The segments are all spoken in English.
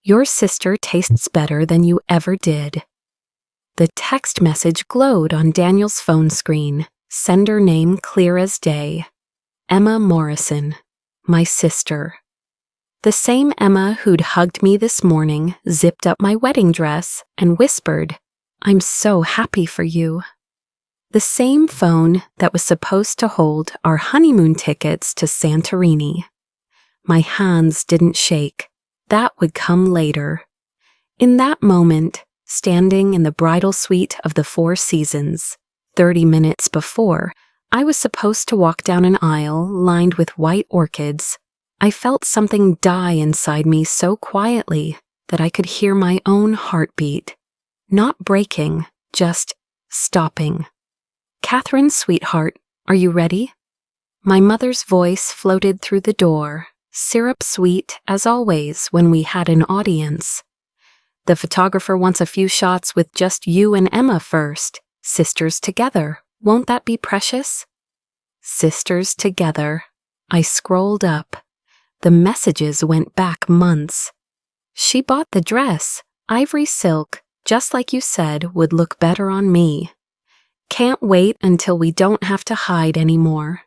Your sister tastes better than you ever did. The text message glowed on Daniel's phone screen, sender name clear as day. Emma Morrison, my sister. The same Emma who'd hugged me this morning, zipped up my wedding dress, and whispered, "I'm so happy for you." The same phone that was supposed to hold our honeymoon tickets to Santorini. My hands didn't shake. That would come later. In that moment, standing in the bridal suite of the Four Seasons, 30 minutes before, I was supposed to walk down an aisle lined with white orchids. I felt something die inside me so quietly that I could hear my own heartbeat. Not breaking, just stopping. "Catherine, sweetheart, are you ready?" My mother's voice floated through the door, syrup sweet as always when we had an audience. "The photographer wants a few shots with just you and Emma first. Sisters together. Won't that be precious?" Sisters together. I scrolled up. The messages went back months. "She bought the dress. Ivory silk, just like you said, would look better on me. Can't wait until we don't have to hide anymore.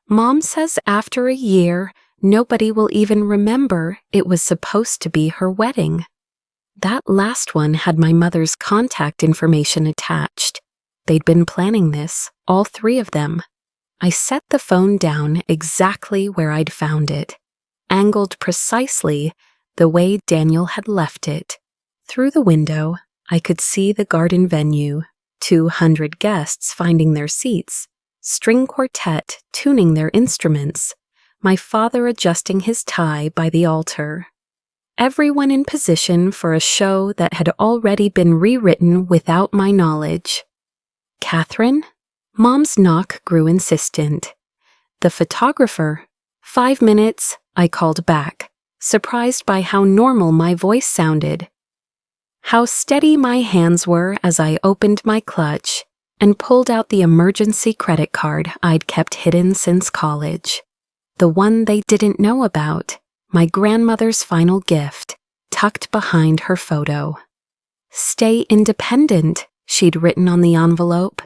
Mom says after a year, nobody will even remember it was supposed to be her wedding." That last one had my mother's contact information attached. They'd been planning this, all three of them. I set the phone down exactly where I'd found it, angled precisely the way Daniel had left it. Through the window, I could see the garden venue, 200 guests finding their seats, string quartet tuning their instruments, my father adjusting his tie by the altar. Everyone in position for a show that had already been rewritten without my knowledge. "Catherine?" Mom's knock grew insistent. "The photographer." "5 minutes," I called back, surprised by how normal my voice sounded. How steady my hands were as I opened my clutch and pulled out the emergency credit card I'd kept hidden since college. The one they didn't know about, my grandmother's final gift, tucked behind her photo. "Stay independent," she'd written on the envelope.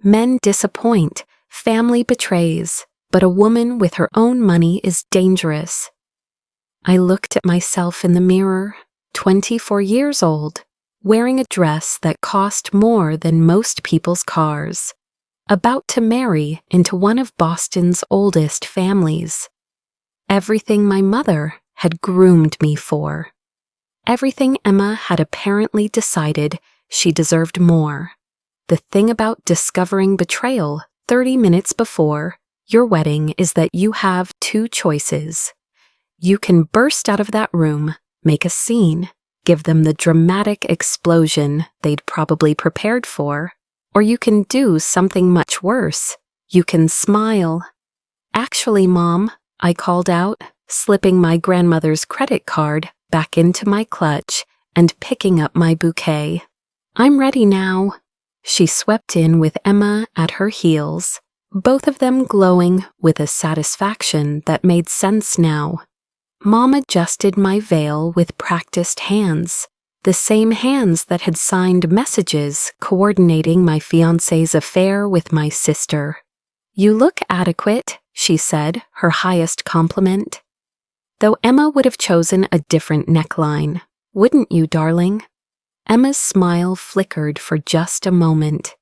"Men disappoint, family betrays, but a woman with her own money is dangerous." I looked at myself in the mirror, 24 years old, wearing a dress that cost more than most people's cars, about to marry into one of Boston's oldest families. Everything my mother had groomed me for. Everything Emma had apparently decided she deserved more. The thing about discovering betrayal 30 minutes before your wedding is that you have two choices. You can burst out of that room, make a scene, give them the dramatic explosion they'd probably prepared for, or you can do something much worse. You can smile. "Actually, Mom," I called out, slipping my grandmother's credit card back into my clutch and picking up my bouquet. "I'm ready now." She swept in with Emma at her heels, both of them glowing with a satisfaction that made sense now. Mom adjusted my veil with practiced hands, the same hands that had signed messages coordinating my fiancé's affair with my sister. "You look adequate," she said, her highest compliment. Though Emma would have chosen a different neckline. "Wouldn't you, darling?" Emma's smile flickered for just a moment.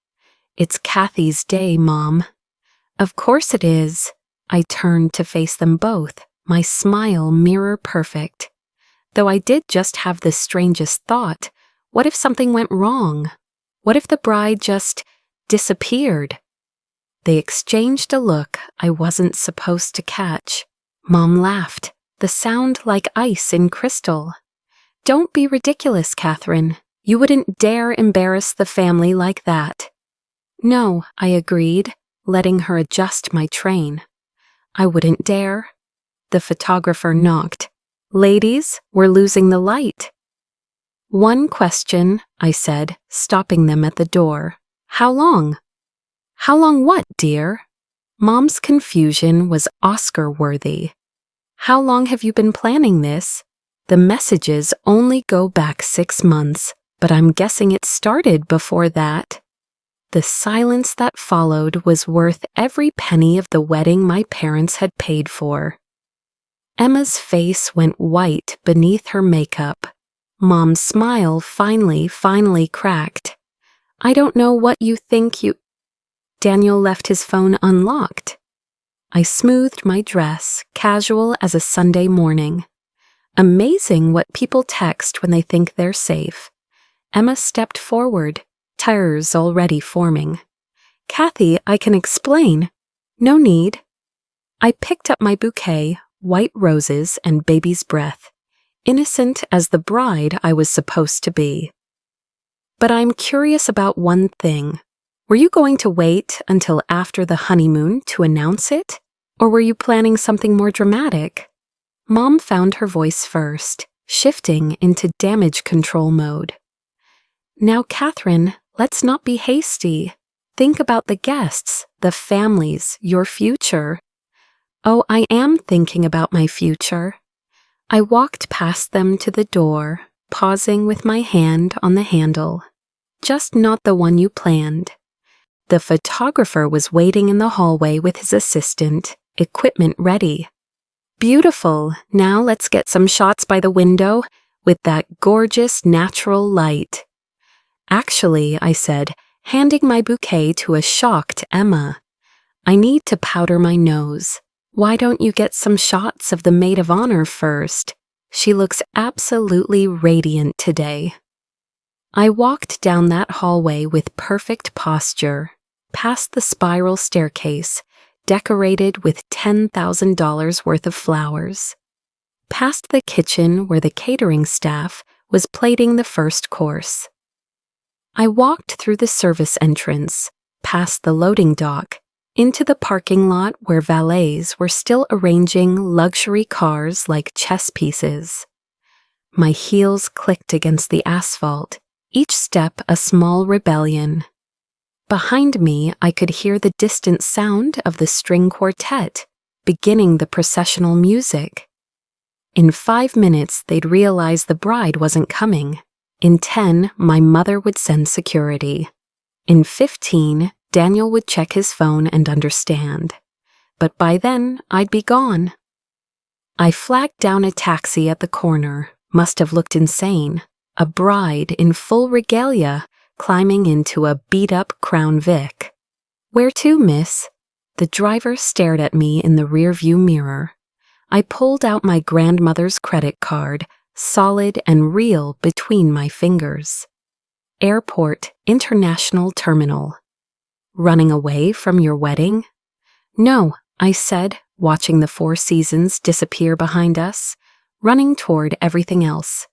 "It's Kathy's day, Mom." "Of course it is." I turned to face them both, my smile mirror perfect. Though I did just have the strangest thought, what if something went wrong? What if the bride just disappeared? They exchanged a look I wasn't supposed to catch. Mom laughed, the sound like ice in crystal. "Don't be ridiculous, Catherine. You wouldn't dare embarrass the family like that." "No," I agreed, letting her adjust my train. "I wouldn't dare." The photographer knocked. "Ladies, we're losing the light." "One question," I said, stopping them at the door. "How long?" "How long what, dear?" Mom's confusion was Oscar-worthy. "How long have you been planning this?" The messages only go back 6 months, but I'm guessing it started before that. The silence that followed was worth every penny of the wedding my parents had paid for. Emma's face went white beneath her makeup. Mom's smile finally cracked. I don't know what you think you... Daniel left his phone unlocked. I smoothed my dress, casual as a Sunday morning. Amazing what people text when they think they're safe. Emma stepped forward, tears already forming. Kathy, I can explain. No need. I picked up my bouquet, white roses and baby's breath, innocent as the bride I was supposed to be. But I'm curious about one thing. Were you going to wait until after the honeymoon to announce it? Or were you planning something more dramatic? Mom found her voice first, shifting into damage control mode. Now, Catherine, let's not be hasty. Think about the guests, the families, your future. Oh, I am thinking about my future. I walked past them to the door, pausing with my hand on the handle. Just not the one you planned. The photographer was waiting in the hallway with his assistant, equipment ready. Beautiful. Now let's get some shots by the window with that gorgeous natural light. Actually, I said, handing my bouquet to a shocked Emma. I need to powder my nose. Why don't you get some shots of the maid of honor first? She looks absolutely radiant today. I walked down that hallway with perfect posture, past the spiral staircase, decorated with $10,000 worth of flowers, past the kitchen where the catering staff was plating the first course. I walked through the service entrance, past the loading dock, into the parking lot where valets were still arranging luxury cars like chess pieces. My heels clicked against the asphalt, each step a small rebellion. Behind me, I could hear the distant sound of the string quartet, beginning the processional music. In 5 minutes, they'd realize the bride wasn't coming. In 10, my mother would send security. In 15, Daniel would check his phone and understand. But by then, I'd be gone. I flagged down a taxi at the corner, must have looked insane. A bride in full regalia, climbing into a beat-up Crown Vic. Where to, miss? The driver stared at me in the rearview mirror. I pulled out my grandmother's credit card, solid and real between my fingers. Airport International Terminal. Running away from your wedding? No, I said, watching the Four Seasons disappear behind us, running toward everything else.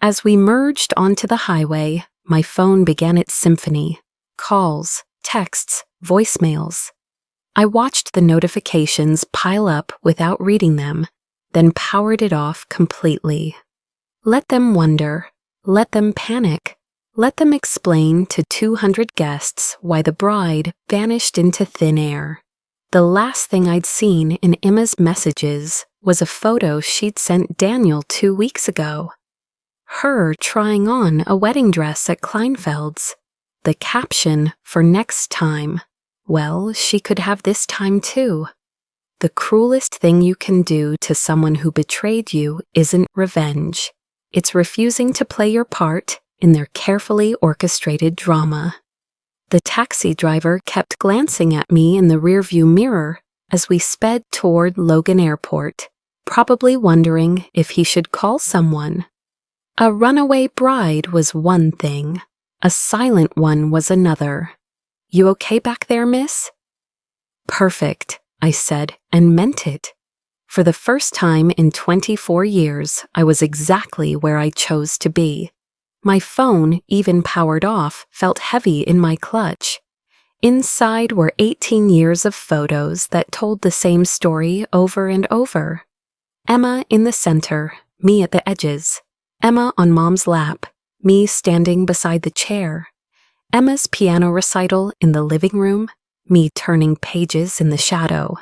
As we merged onto the highway, my phone began its symphony. Calls, texts, voicemails. I watched the notifications pile up without reading them, then powered it off completely. Let them wonder. Let them panic. Let them explain to 200 guests why the bride vanished into thin air. The last thing I'd seen in Emma's messages was a photo she'd sent Daniel 2 weeks ago. Her trying on a wedding dress at Kleinfeld's. The caption for next time. Well, she could have this time too. The cruelest thing you can do to someone who betrayed you isn't revenge. It's refusing to play your part in their carefully orchestrated drama. The taxi driver kept glancing at me in the rearview mirror as we sped toward Logan Airport, probably wondering if he should call someone. A runaway bride was one thing. A silent one was another. You okay back there, miss? Perfect, I said, and meant it. For the first time in 24 years, I was exactly where I chose to be. My phone, even powered off, felt heavy in my clutch. Inside were 18 years of photos that told the same story over and over. Emma in the center, me at the edges. Emma on Mom's lap, me standing beside the chair. Emma's piano recital in the living room, me turning pages in the shadow.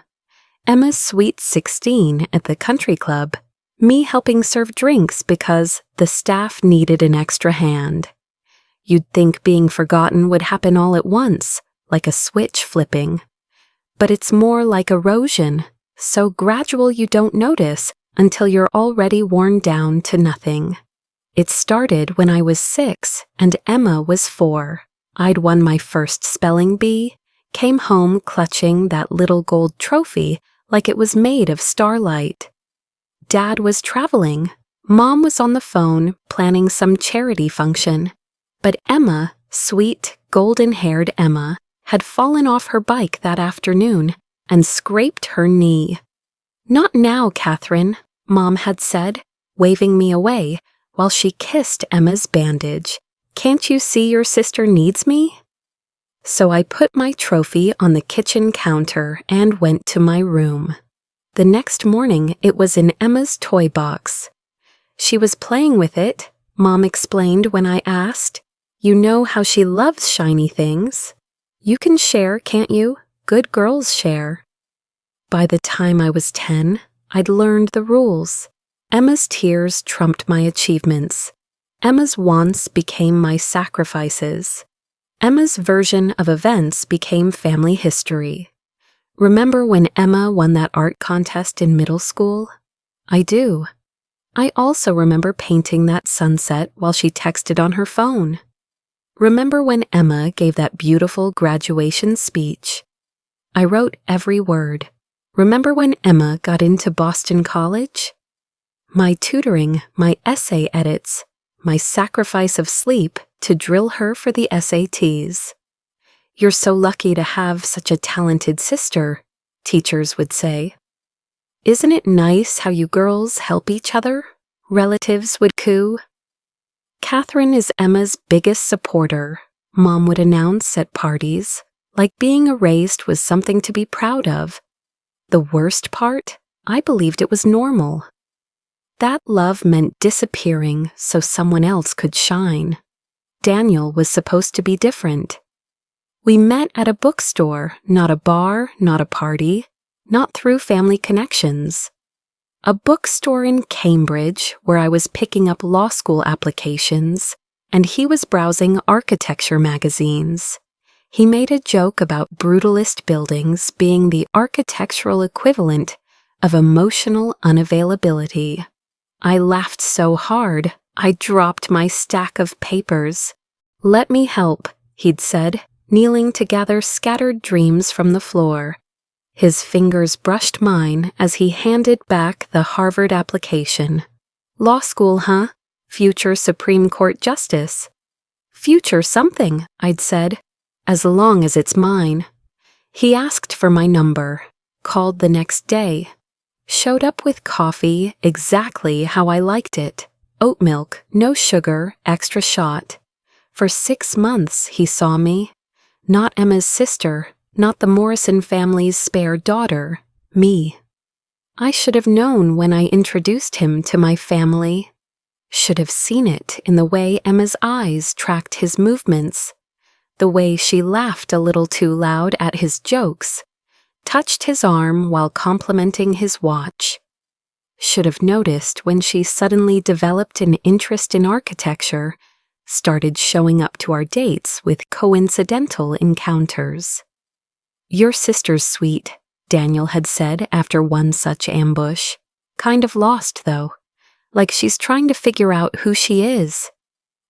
Emma's sweet 16 at the country club, Me helping serve drinks because the staff needed an extra hand. You'd think being forgotten would happen all at once, like a switch flipping. But it's more like erosion, so gradual you don't notice until you're already worn down to nothing. It started when I was 6 and Emma was 4. I'd won my first spelling bee, came home clutching that little gold trophy like it was made of starlight. Dad was traveling. Mom was on the phone planning some charity function. But Emma, sweet, golden-haired Emma, had fallen off her bike that afternoon and scraped her knee. "Not now, Catherine," Mom had said, waving me away while she kissed Emma's bandage. "Can't you see your sister needs me?" So I put my trophy on the kitchen counter and went to my room. The next morning, it was in Emma's toy box. She was playing with it, Mom explained when I asked. "You know how she loves shiny things. You can share, can't you? Good girls share." By the time I was 10, I'd learned the rules. Emma's tears trumped my achievements. Emma's wants became my sacrifices. Emma's version of events became family history. Remember when Emma won that art contest in middle school? I do. I also remember painting that sunset while she texted on her phone. Remember when Emma gave that beautiful graduation speech? I wrote every word. Remember when Emma got into Boston College? My tutoring, my essay edits, my sacrifice of sleep to drill her for the SATs. "You're so lucky to have such a talented sister," teachers would say. "Isn't it nice how you girls help each other?" relatives would coo. "Catherine is Emma's biggest supporter," Mom would announce at parties, like being erased was something to be proud of. The worst part? I believed it was normal. That love meant disappearing so someone else could shine. Daniel was supposed to be different. We met at a bookstore, not a bar, not a party, not through family connections. A bookstore in Cambridge where I was picking up law school applications, and he was browsing architecture magazines. He made a joke about brutalist buildings being the architectural equivalent of emotional unavailability. I laughed so hard, I dropped my stack of papers. "Let me help," he'd said, kneeling to gather scattered dreams from the floor. His fingers brushed mine as he handed back the Harvard application. "Law school, huh? Future Supreme Court Justice." "Future something," I'd said, "as long as it's mine." He asked for my number, called the next day. Showed up with coffee exactly how I liked it. Oat milk, no sugar, extra shot. For 6 months he saw me. Not Emma's sister, not the Morrison family's spare daughter, me. I should have known when I introduced him to my family. Should have seen it in the way Emma's eyes tracked his movements, the way she laughed a little too loud at his jokes, touched his arm while complimenting his watch. Should have noticed when she suddenly developed an interest in architecture, started showing up to our dates with coincidental encounters. "Your sister's sweet," Daniel had said after one such ambush. "Kind of lost, though. Like she's trying to figure out who she is."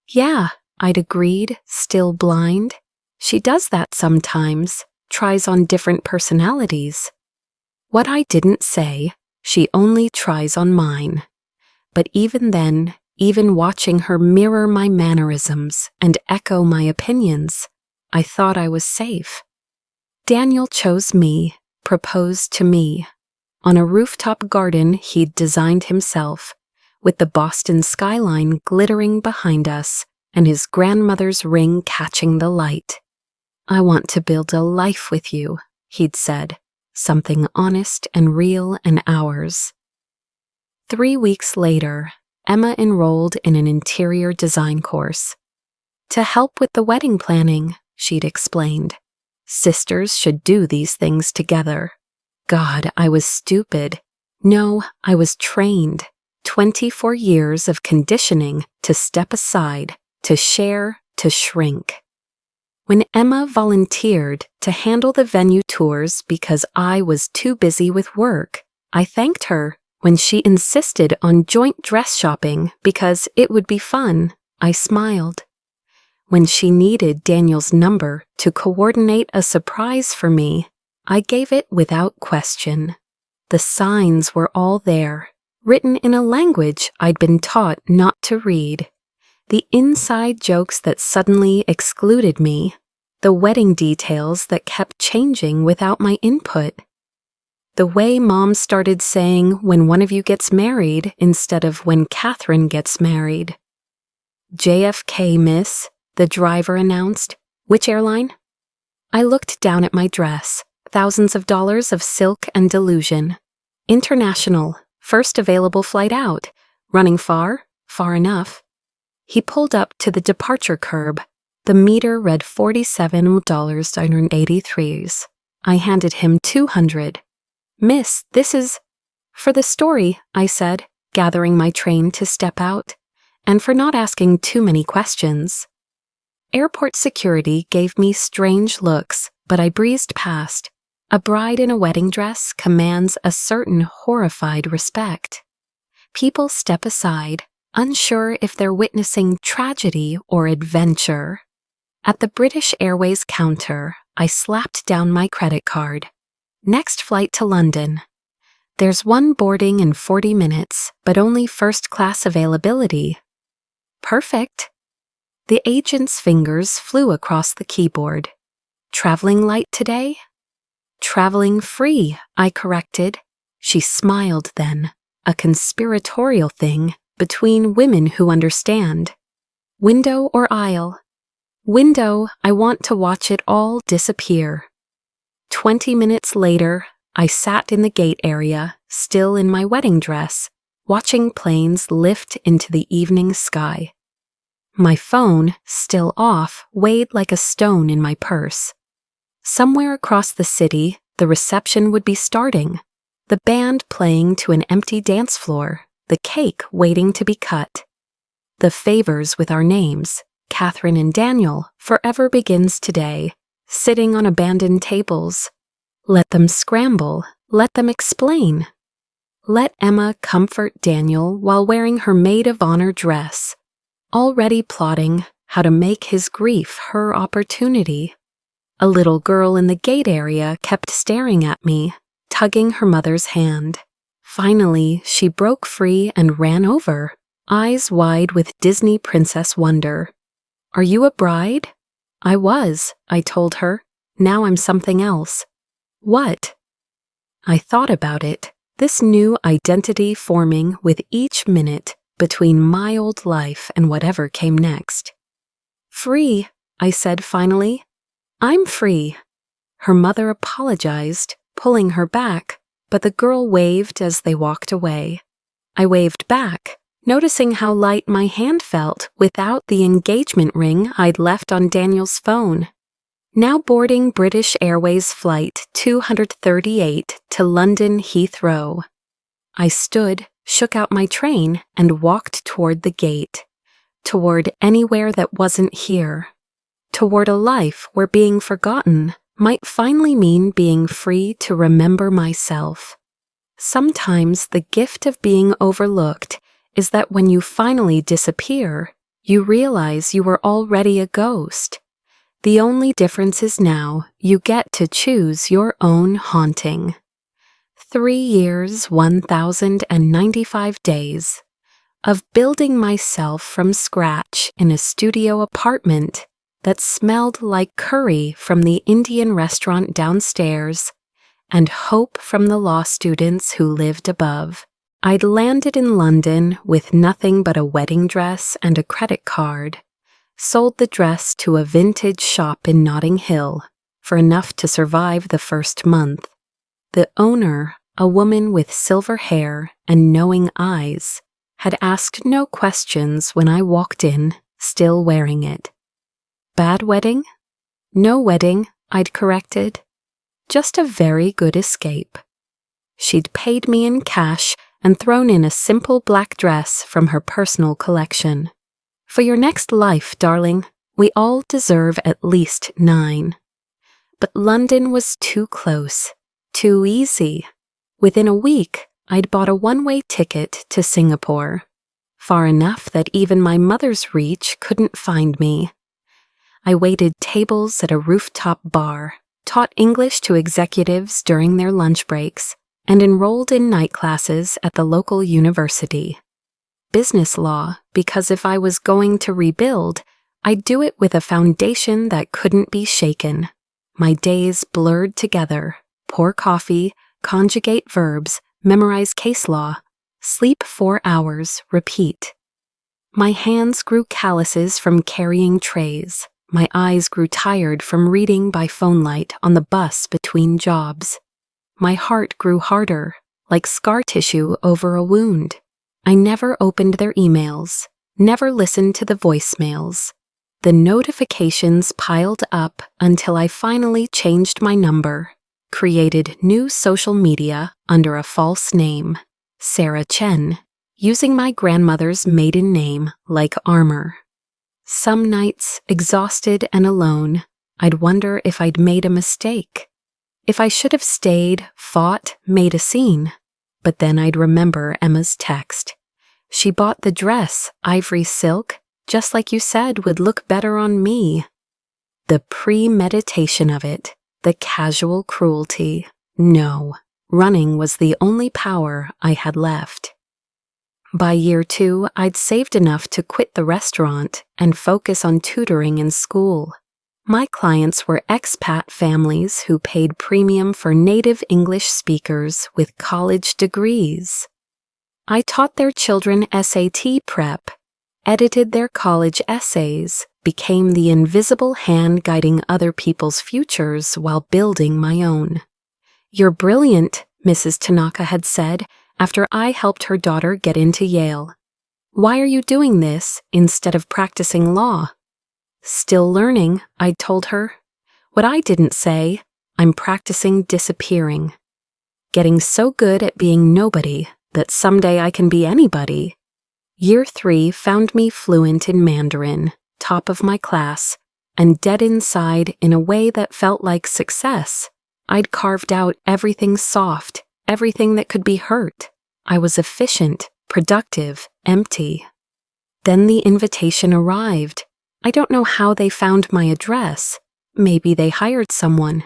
"Yeah," I'd agreed, still blind. "She does that sometimes. Tries on different personalities." What I didn't say, she only tries on mine. But even then, even watching her mirror my mannerisms and echo my opinions, I thought I was safe. Daniel chose me, proposed to me, on a rooftop garden he'd designed himself, with the Boston skyline glittering behind us and his grandmother's ring catching the light. "I want to build a life with you," he'd said, something honest and real and ours. 3 weeks later, Emma enrolled in an interior design course. "To help with the wedding planning," she'd explained. "Sisters should do these things together." God, I was stupid. No, I was trained. 24 years of conditioning to step aside, to share, to shrink. When Emma volunteered to handle the venue tours because I was too busy with work, I thanked her. When she insisted on joint dress shopping because it would be fun, I smiled. When she needed Daniel's number to coordinate a surprise for me, I gave it without question. The signs were all there, written in a language I'd been taught not to read. The inside jokes that suddenly excluded me, the wedding details that kept changing without my input. The way Mom started saying when one of you gets married instead of when Catherine gets married. JFK, miss, the driver announced. Which airline? I looked down at my dress, thousands of dollars of silk and delusion. International, first available flight out. Running far? Far enough. He pulled up to the departure curb. The meter read $47.83. I handed him $200. Miss, this is… For the story, I said, gathering my train to step out, and for not asking too many questions. Airport security gave me strange looks, but I breezed past. A bride in a wedding dress commands a certain horrified respect. People step aside, unsure if they're witnessing tragedy or adventure. At the British Airways counter, I slapped down my credit card. Next flight to London. There's one boarding in 40 minutes, but only first-class availability. Perfect. The agent's fingers flew across the keyboard. Traveling light today? Traveling free, I corrected. She smiled then, a conspiratorial thing between women who understand. Window or aisle? Window, I want to watch it all disappear. 20 minutes later, I sat in the gate area, still in my wedding dress, watching planes lift into the evening sky. My phone, still off, weighed like a stone in my purse. Somewhere across the city, the reception would be starting, the band playing to an empty dance floor, the cake waiting to be cut. The favors with our names, Catherine and Daniel, forever begins today. Sitting on abandoned tables. Let them scramble, let them explain. Let Emma comfort Daniel while wearing her maid of honor dress, already plotting how to make his grief her opportunity. A little girl in the gate area kept staring at me, tugging her mother's hand. Finally, she broke free and ran over, eyes wide with Disney princess wonder. Are you a bride? I was, I told her. Now I'm something else. What? I thought about it, this new identity forming with each minute between my old life and whatever came next. Free, I said finally. I'm free. Her mother apologized, pulling her back, but the girl waved as they walked away. I waved back, noticing how light my hand felt without the engagement ring I'd left on Daniel's phone. Now boarding British Airways Flight 238 to London Heathrow. I stood, shook out my train, and walked toward the gate, toward anywhere that wasn't here, toward a life where being forgotten might finally mean being free to remember myself. Sometimes the gift of being overlooked is that when you finally disappear, you realize you were already a ghost. The only difference is now you get to choose your own haunting. 3 years, 1,095 days of building myself from scratch in a studio apartment that smelled like curry from the Indian restaurant downstairs and hope from the law students who lived above. I'd landed in London with nothing but a wedding dress and a credit card, sold the dress to a vintage shop in Notting Hill for enough to survive the first month. The owner, a woman with silver hair and knowing eyes, had asked no questions when I walked in, still wearing it. Bad wedding? No wedding, I'd corrected. Just a very good escape. She'd paid me in cash and thrown in a simple black dress from her personal collection. For your next life, darling, we all deserve at least 9. But London was too close, too easy. Within a week, I'd bought a one-way ticket to Singapore, far enough that even my mother's reach couldn't find me. I waited tables at a rooftop bar, taught English to executives during their lunch breaks, and enrolled in night classes at the local university. Business law, because if I was going to rebuild, I'd do it with a foundation that couldn't be shaken. My days blurred together: pour coffee, conjugate verbs, memorize case law, sleep 4 hours, repeat. My hands grew calluses from carrying trays. My eyes grew tired from reading by phone light on the bus between jobs. My heart grew harder, like scar tissue over a wound. I never opened their emails, never listened to the voicemails. The notifications piled up until I finally changed my number, created new social media under a false name, Sarah Chen, using my grandmother's maiden name like armor. Some nights, exhausted and alone, I'd wonder if I'd made a mistake. If I should have stayed, fought, made a scene. But then I'd remember Emma's text. She bought the dress, ivory silk, just like you said would look better on me. The premeditation of it, the casual cruelty. No, running was the only power I had left. By year 2, I'd saved enough to quit the restaurant and focus on tutoring in school. My clients were expat families who paid premium for native English speakers with college degrees. I taught their children SAT prep, edited their college essays, became the invisible hand guiding other people's futures while building my own. "You're brilliant," Mrs. Tanaka had said after I helped her daughter get into Yale. "Why are you doing this instead of practicing law?" "Still learning," I told her. What I didn't say, I'm practicing disappearing. Getting so good at being nobody that someday I can be anybody. Year 3 found me fluent in Mandarin, top of my class, and dead inside in a way that felt like success. I'd carved out everything soft, everything that could be hurt. I was efficient, productive, empty. Then the invitation arrived. I don't know how they found my address. Maybe they hired someone.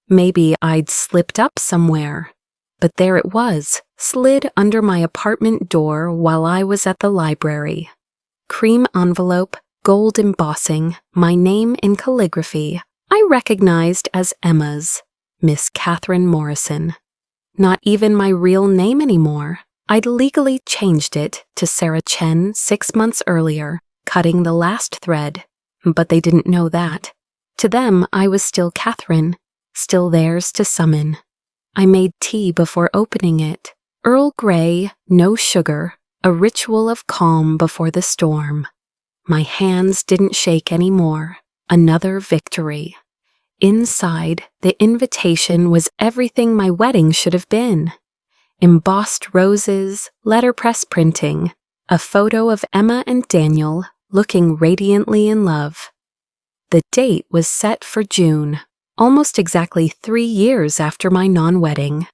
Maybe I'd slipped up somewhere. But there it was, slid under my apartment door while I was at the library. Cream envelope, gold embossing, my name in calligraphy, I recognized as Emma's, Miss Catherine Morrison. Not even my real name anymore. I'd legally changed it to Sarah Chen 6 months earlier, cutting the last thread. But they didn't know that. To them, I was still Catherine, still theirs to summon. I made tea before opening it. Earl Grey, no sugar, a ritual of calm before the storm. My hands didn't shake anymore. Another victory. Inside, the invitation was everything my wedding should have been. Embossed roses, letterpress printing, a photo of Emma and Daniel looking radiantly in love. The date was set for June, almost exactly 3 years after my non-wedding.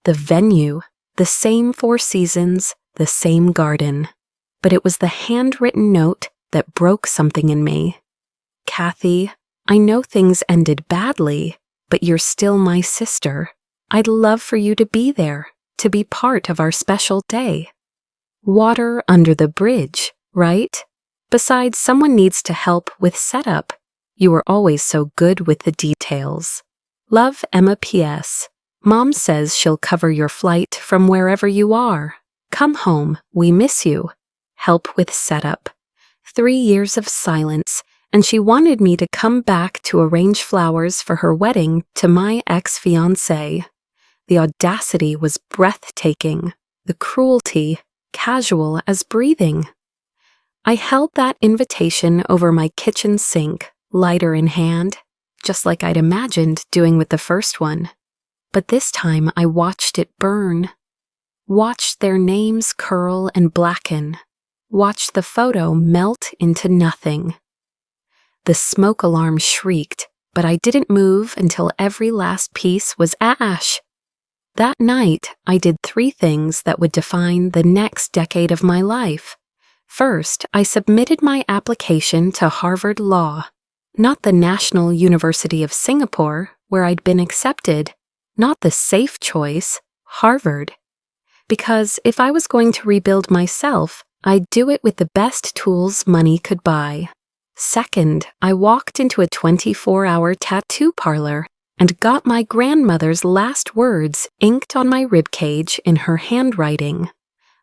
The venue, the same 4 seasons, the same garden. But it was the handwritten note that broke something in me. "Kathy, I know things ended badly, but you're still my sister. I'd love for you to be there, to be part of our special day." Water under the bridge, right? Besides, someone needs to help with setup. You were always so good with the details. Love, Emma P.S. Mom says she'll cover your flight from wherever you are. Come home, we miss you. Help with setup. 3 years of silence, and she wanted me to come back to arrange flowers for her wedding to my ex-fiancé. The audacity was breathtaking, the cruelty casual as breathing. I held that invitation over my kitchen sink, lighter in hand, just like I'd imagined doing with the first one. But this time I watched it burn. watched their names curl and blacken, watched the photo melt into nothing. The smoke alarm shrieked, but I didn't move until every last piece was ash. That night, I did 3 things that would define the next decade of my life. First, I submitted my application to Harvard Law, not the National University of Singapore, where I'd been accepted, not the safe choice, Harvard. Because if I was going to rebuild myself, I'd do it with the best tools money could buy. Second, I walked into a 24-hour tattoo parlor and got my grandmother's last words inked on my ribcage in her handwriting.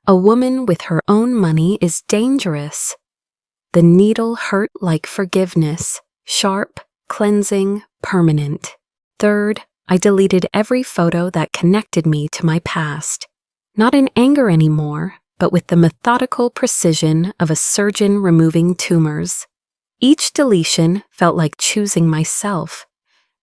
A woman with her own money is dangerous. The needle hurt like forgiveness, sharp, cleansing, permanent. Third, I deleted every photo that connected me to my past. Not in anger anymore, but with the methodical precision of a surgeon removing tumors. Each deletion felt like choosing myself.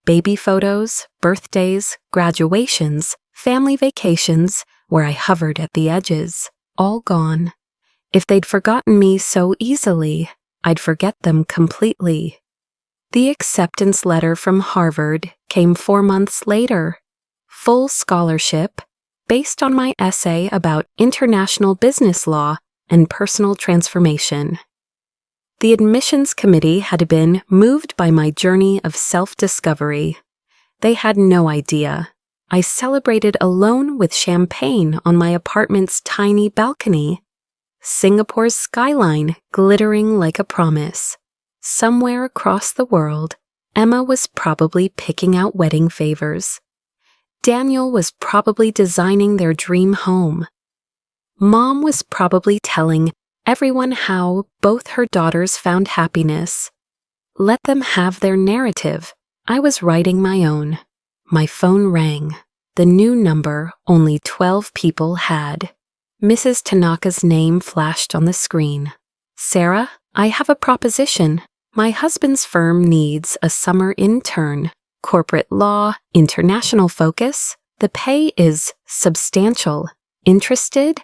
Baby photos, birthdays, graduations, family vacations, where I hovered at the edges, all gone. If they'd forgotten me so easily, I'd forget them completely. The acceptance letter from Harvard came 4 months later. Full scholarship, based on my essay about international business law and personal transformation. The admissions committee had been moved by my journey of self-discovery. They had no idea. I celebrated alone with champagne on my apartment's tiny balcony. Singapore's skyline glittering like a promise. Somewhere across the world, Emma was probably picking out wedding favors. Daniel was probably designing their dream home. Mom was probably telling everyone how both her daughters found happiness. Let them have their narrative. I was writing my own. My phone rang. The new number only 12 people had. Mrs. Tanaka's name flashed on the screen. Sarah, I have a proposition. My husband's firm needs a summer intern. Corporate law, international focus. The pay is substantial. Interested?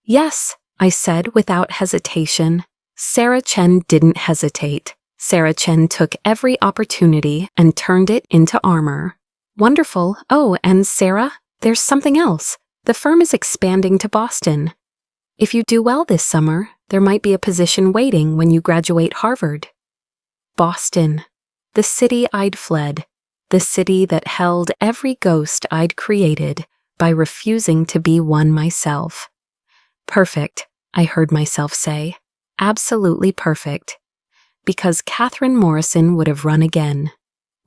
Yes, I said without hesitation. Sarah Chen didn't hesitate. Sarah Chen took every opportunity and turned it into armor. Wonderful. Oh, and Sarah, there's something else. The firm is expanding to Boston. If you do well this summer, there might be a position waiting when you graduate Harvard. Boston. The city I'd fled. The city that held every ghost I'd created by refusing to be one myself. Perfect, I heard myself say. Absolutely perfect. Because Catherine Morrison would have run again,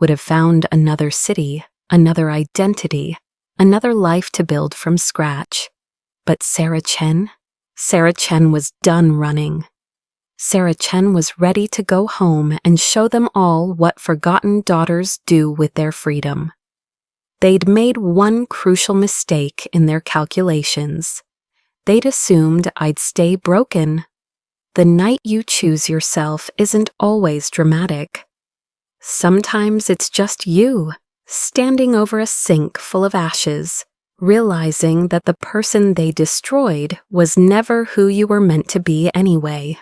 would have found another city, another identity, another life to build from scratch. But Sarah Chen? Sarah Chen was done running. Sarah Chen was ready to go home and show them all what forgotten daughters do with their freedom. They'd made one crucial mistake in their calculations. They'd assumed I'd stay broken. The night you choose yourself isn't always dramatic. Sometimes it's just you, standing over a sink full of ashes, realizing that the person they destroyed was never who you were meant to be anyway.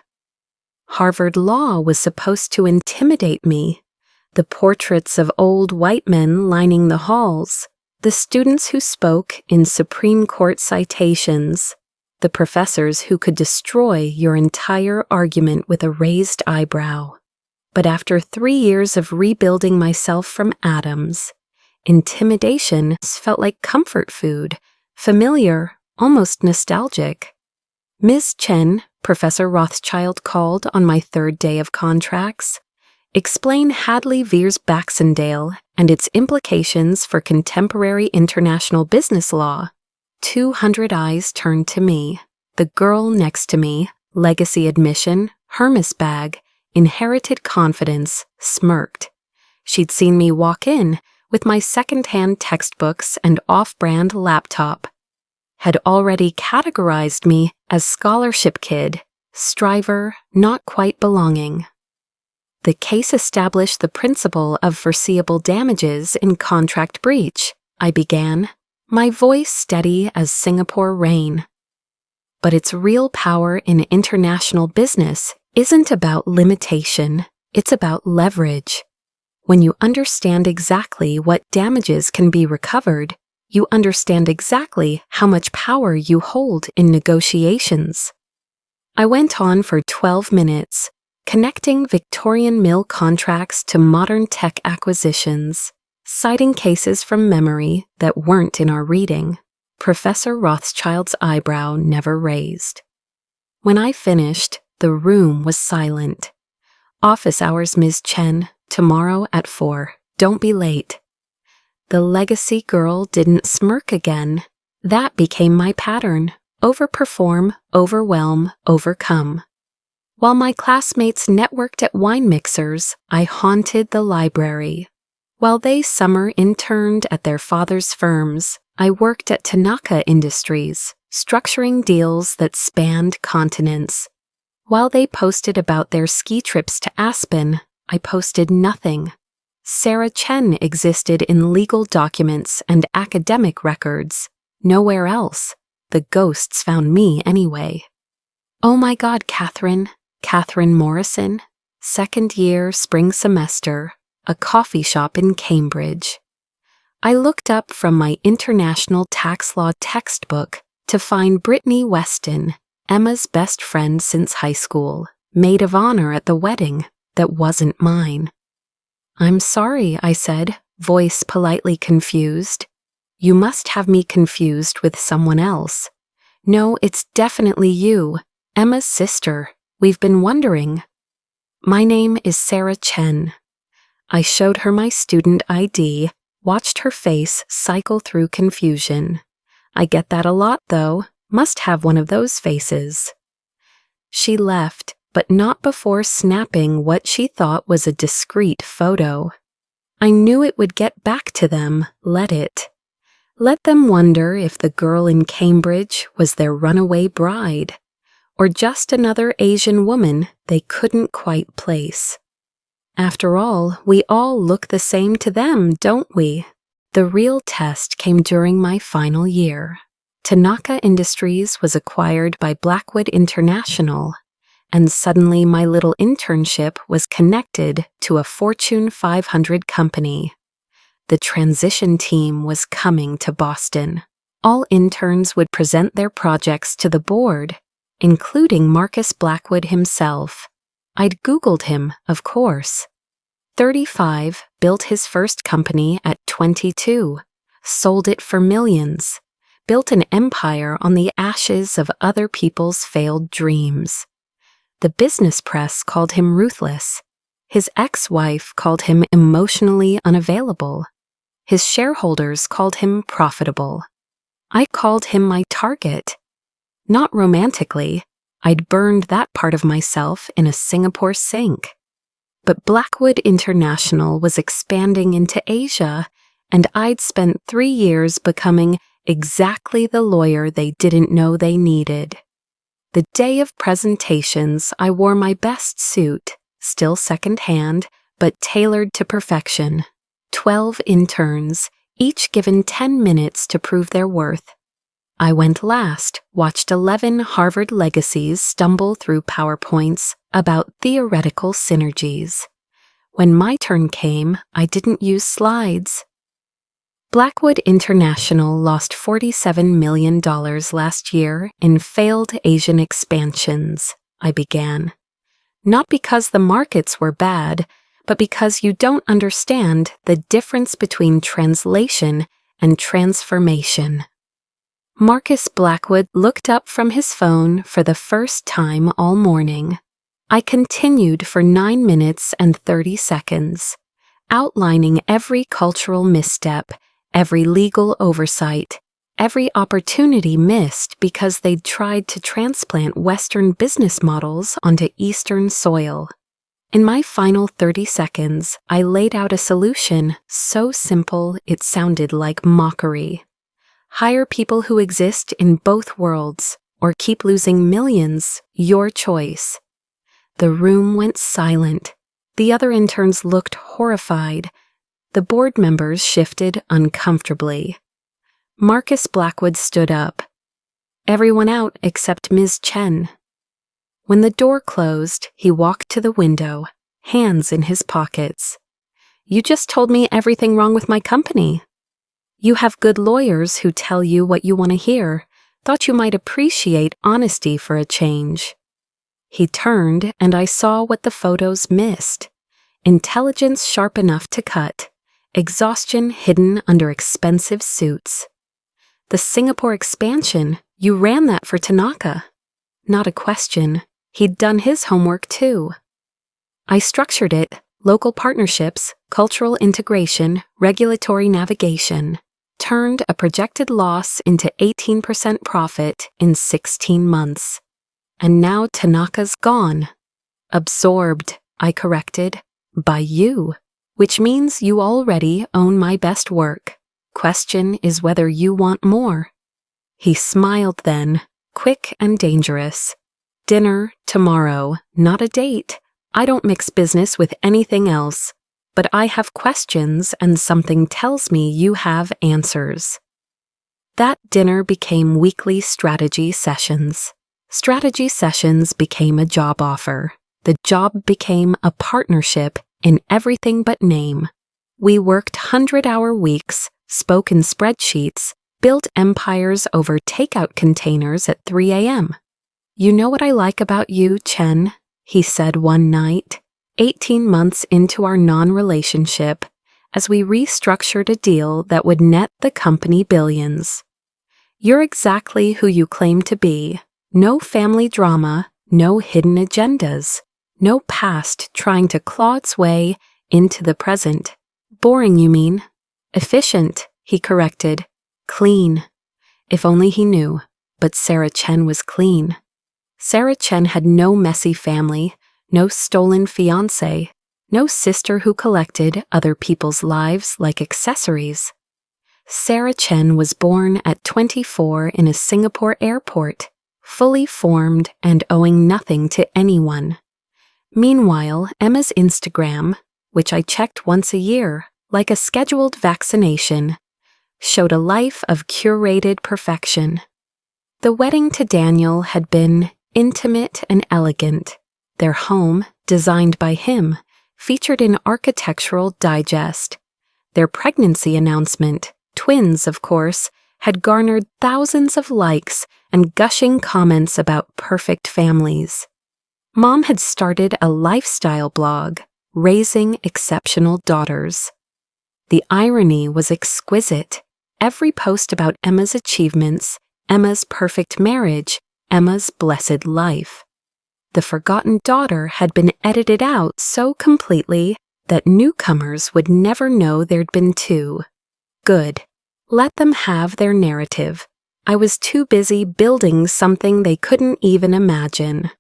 Harvard Law was supposed to intimidate me. The portraits of old white men lining the halls, the students who spoke in Supreme Court citations, the professors who could destroy your entire argument with a raised eyebrow. But after 3 years of rebuilding myself from atoms, intimidation felt like comfort food, familiar, almost nostalgic. Ms. Chen, Professor Rothschild called on my 3rd day of contracts. Explain Hadley Veers Baxendale and its implications for contemporary international business law. 200 eyes turned to me. The girl next to me, legacy admission, Hermes bag, inherited confidence, smirked. She'd seen me walk in with my second-hand textbooks and off-brand laptop. Had already categorized me as scholarship kid, striver, not quite belonging. The case established the principle of foreseeable damages in contract breach, I began. my voice steady as Singapore rain. But its real power in international business isn't about limitation, it's about leverage. When you understand exactly what damages can be recovered, you understand exactly how much power you hold in negotiations. I went on for 12 minutes, connecting Victorian mill contracts to modern tech acquisitions, citing cases from memory that weren't in our reading. Professor Rothschild's eyebrow never raised. When I finished, the room was silent. Office hours, Ms. Chen, tomorrow at 4. Don't be late. The legacy girl didn't smirk again. That became my pattern. Overperform, overwhelm, overcome. While my classmates networked at wine mixers, I haunted the library. While they summer interned at their father's firms, I worked at Tanaka Industries, structuring deals that spanned continents. While they posted about their ski trips to Aspen, I posted nothing. Sarah Chen existed in legal documents and academic records. Nowhere else. The ghosts found me anyway. Oh my God, Catherine Morrison, second year, spring semester, a coffee shop in Cambridge. I looked up from my international tax law textbook to find Brittany Weston, Emma's best friend since high school, maid of honor at the wedding that wasn't mine. I'm sorry, I said, voice politely confused. You must have me confused with someone else. No, it's definitely you, Emma's sister. We've been wondering. My name is Sarah Chen. I showed her my student ID, watched her face cycle through confusion. I get that a lot, though. Must have one of those faces. She left, but not before snapping what she thought was a discreet photo. I knew it would get back to them, let it. Let them wonder if the girl in Cambridge was their runaway bride, or just another Asian woman they couldn't quite place. After all, we all look the same to them, don't we? The real test came during my final year. Tanaka Industries was acquired by Blackwood International, and suddenly my little internship was connected to a Fortune 500 company. The transition team was coming to Boston. All interns would present their projects to the board, including Marcus Blackwood himself. I'd Googled him, of course. 35, built his first company at 22, sold it for millions, built an empire on the ashes of other people's failed dreams. The business press called him ruthless. His ex-wife called him emotionally unavailable. His shareholders called him profitable. I called him my target. Not romantically. I'd burned that part of myself in a Singapore sink. But Blackwood International was expanding into Asia, and I'd spent 3 years becoming exactly the lawyer they didn't know they needed. The day of presentations, I wore my best suit, still second-hand, but tailored to perfection. 12 interns, each given 10 minutes to prove their worth. I went last, watched 11 Harvard legacies stumble through PowerPoints about theoretical synergies. When my turn came, I didn't use slides. Blackwood International lost $47 million last year in failed Asian expansions, I began. Not because the markets were bad, but because you don't understand the difference between translation and transformation. Marcus Blackwood looked up from his phone for the first time all morning. I continued for 9 minutes and 30 seconds, outlining every cultural misstep, every legal oversight, every opportunity missed because they'd tried to transplant Western business models onto Eastern soil. In my final 30 seconds, I laid out a solution so simple it sounded like mockery. Hire people who exist in both worlds, or keep losing millions, your choice. The room went silent. The other interns looked horrified. The board members shifted uncomfortably. Marcus Blackwood stood up. Everyone out except Ms. Chen. When the door closed, he walked to the window, hands in his pockets. You just told me everything wrong with my company. You have good lawyers who tell you what you want to hear. Thought you might appreciate honesty for a change. He turned, and I saw what the photos missed. Intelligence sharp enough to cut. Exhaustion hidden under expensive suits. The Singapore expansion, you ran that for Tanaka. Not a question. He'd done his homework too. I structured it, local partnerships, cultural integration, regulatory navigation. Turned a projected loss into 18% profit in 16 months. And now Tanaka's gone. Absorbed, I corrected, by you, which means you already own my best work. Question is whether you want more. He smiled then, quick and dangerous. Dinner tomorrow, not a date. I don't mix business with anything else. But I have questions and something tells me you have answers. That dinner became weekly strategy sessions. Strategy sessions became a job offer. The job became a partnership in everything but name. We worked 100-hour weeks, spoke in spreadsheets, built empires over takeout containers at 3 a.m. You know what I like about you, Chen? He said one night. 18 months into our non-relationship, as we restructured a deal that would net the company billions. You're exactly who you claim to be. No family drama, no hidden agendas, no past trying to claw its way into the present. Boring, you mean? Efficient, he corrected. Clean. If only he knew, but Sarah Chen was clean. Sarah Chen had no messy family, no stolen fiancé, no sister who collected other people's lives like accessories. Sarah Chen was born at 24 in a Singapore airport, fully formed and owing nothing to anyone. Meanwhile, Emma's Instagram, which I checked once a year, like a scheduled vaccination, showed a life of curated perfection. The wedding to Daniel had been intimate and elegant. Their home, designed by him, featured in Architectural Digest. Their pregnancy announcement, twins of course, had garnered thousands of likes and gushing comments about perfect families. Mom had started a lifestyle blog, Raising Exceptional Daughters. The irony was exquisite. Every post about Emma's achievements, Emma's perfect marriage, Emma's blessed life. The forgotten daughter had been edited out so completely that newcomers would never know there'd been two. Good. Let them have their narrative. I was too busy building something they couldn't even imagine.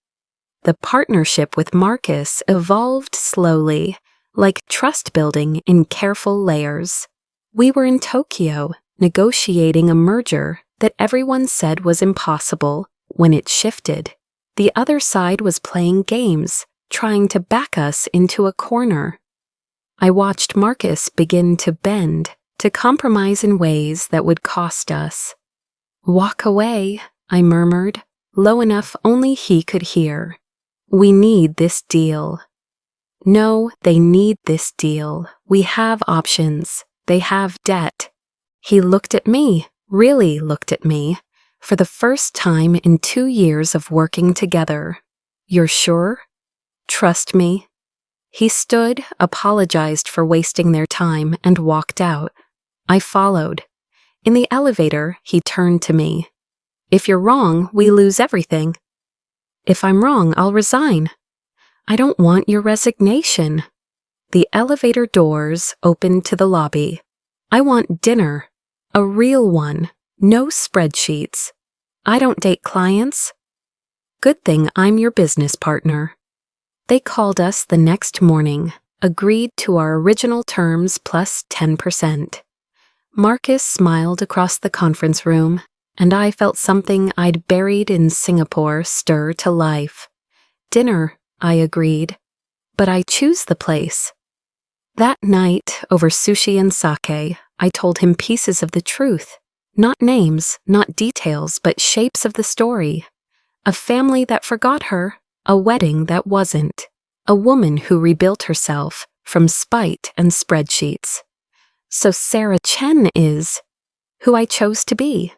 The partnership with Marcus evolved slowly, like trust building in careful layers. We were in Tokyo, negotiating a merger that everyone said was impossible when it shifted. The other side was playing games, trying to back us into a corner. I watched Marcus begin to bend, to compromise in ways that would cost us. Walk away, I murmured, low enough only he could hear. We need this deal. No, they need this deal. We have options. They have debt. He looked at me, really looked at me. For the first time in 2 years of working together. You're sure? Trust me. He stood, apologized for wasting their time, and walked out. I followed. In the elevator, he turned to me. If you're wrong, we lose everything. If I'm wrong, I'll resign. I don't want your resignation. The elevator doors opened to the lobby. I want dinner. A real one. No spreadsheets. I don't date clients. Good thing I'm your business partner. They called us the next morning, agreed to our original terms plus 10%. Marcus smiled across the conference room, and I felt something I'd buried in Singapore stir to life. Dinner, I agreed, but I choose the place. That night, over sushi and sake, I told him pieces of the truth. Not names, not details, but shapes of the story. A family that forgot her, a wedding that wasn't, a woman who rebuilt herself from spite and spreadsheets. So Sarah Chen is who I chose to be.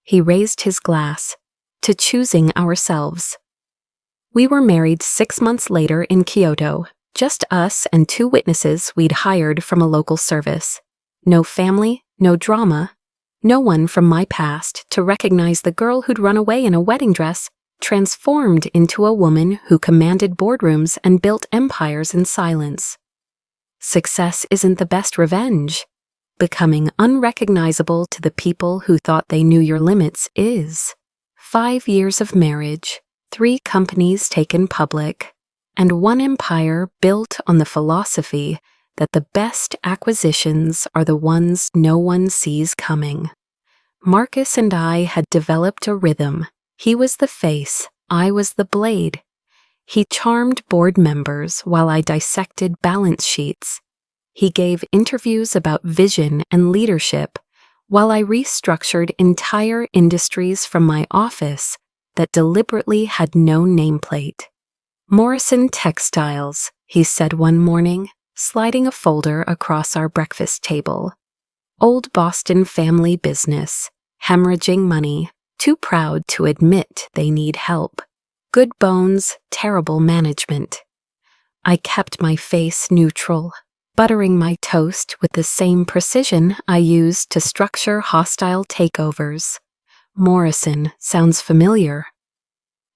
He raised his glass to choosing ourselves. We were married 6 months later in Kyoto, just us and 2 witnesses we'd hired from a local service. No family, no drama, no one from my past to recognize the girl who'd run away in a wedding dress transformed into a woman who commanded boardrooms and built empires in silence. Success isn't the best revenge. Becoming unrecognizable to the people who thought they knew your limits is. 5 years of marriage, 3 companies taken public, and 1 empire built on the philosophy that the best acquisitions are the ones no one sees coming. Marcus and I had developed a rhythm. He was the face, I was the blade. He charmed board members while I dissected balance sheets. He gave interviews about vision and leadership while I restructured entire industries from my office that deliberately had no nameplate. Morrison Textiles, he said one morning, sliding a folder across our breakfast table. Old Boston family business, hemorrhaging money, too proud to admit they need help. Good bones, terrible management. I kept my face neutral, buttering my toast with the same precision I used to structure hostile takeovers. Morrison sounds familiar.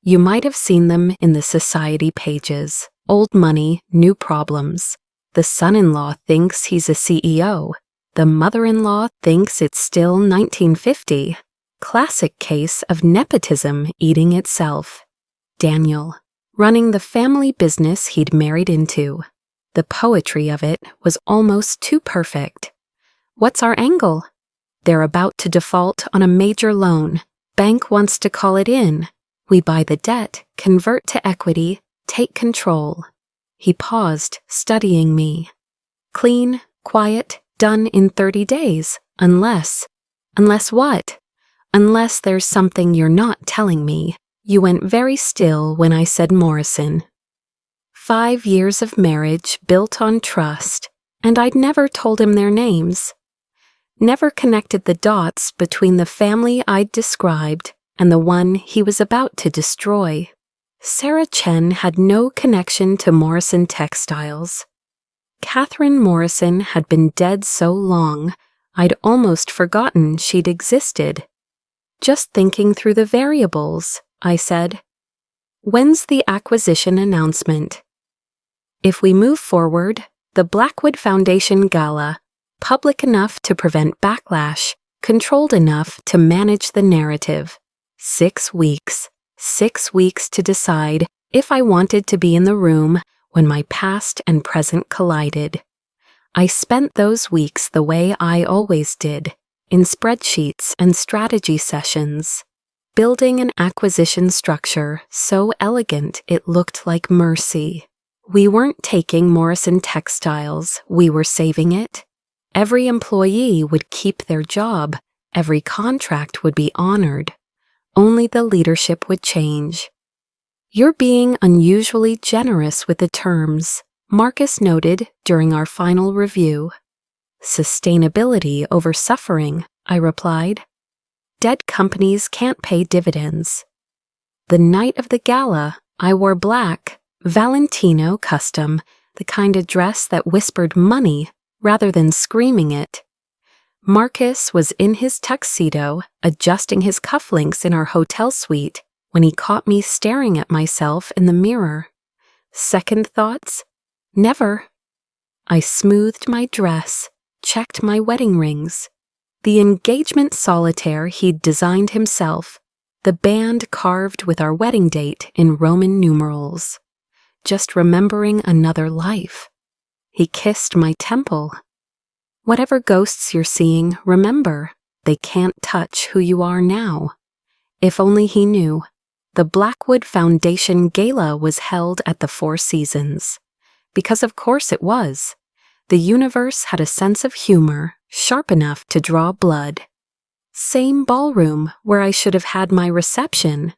You might have seen them in the society pages. Old money, new problems. The son-in-law thinks he's a CEO. The mother-in-law thinks it's still 1950. Classic case of nepotism eating itself. Daniel, running the family business he'd married into. The poetry of it was almost too perfect. What's our angle? They're about to default on a major loan. Bank wants to call it in. We buy the debt, convert to equity, take control. He paused, studying me. Clean, quiet, done in 30 days, unless what? Unless there's something you're not telling me. You went very still when I said Morrison. 5 years of marriage built on trust, and I'd never told him their names. Never connected the dots between the family I'd described and the one he was about to destroy. Sarah Chen had no connection to Morrison Textiles. Catherine Morrison had been dead so long, I'd almost forgotten she'd existed. Just thinking through the variables, I said. When's the acquisition announcement? If we move forward, the Blackwood Foundation Gala, public enough to prevent backlash, controlled enough to manage the narrative. 6 weeks. 6 weeks to decide if I wanted to be in the room when my past and present collided. I spent those weeks the way I always did, in spreadsheets and strategy sessions, building an acquisition structure so elegant it looked like mercy. We weren't taking Morrison Textiles, we were saving it. Every employee would keep their job, every contract would be honored. Only the leadership would change. You're being unusually generous with the terms, Marcus noted during our final review. Sustainability over suffering, I replied. Dead companies can't pay dividends. The night of the gala, I wore black, Valentino custom, the kind of dress that whispered money rather than screaming it. Marcus was in his tuxedo, adjusting his cufflinks in our hotel suite when he caught me staring at myself in the mirror. Second thoughts? Never. I smoothed my dress, checked my wedding rings. The engagement solitaire he'd designed himself, the band carved with our wedding date in Roman numerals. Just remembering another life. He kissed my temple. Whatever ghosts you're seeing, remember, they can't touch who you are now. If only he knew. The Blackwood Foundation Gala was held at the Four Seasons. Because of course it was. The universe had a sense of humor, sharp enough to draw blood. Same ballroom where I should have had my reception.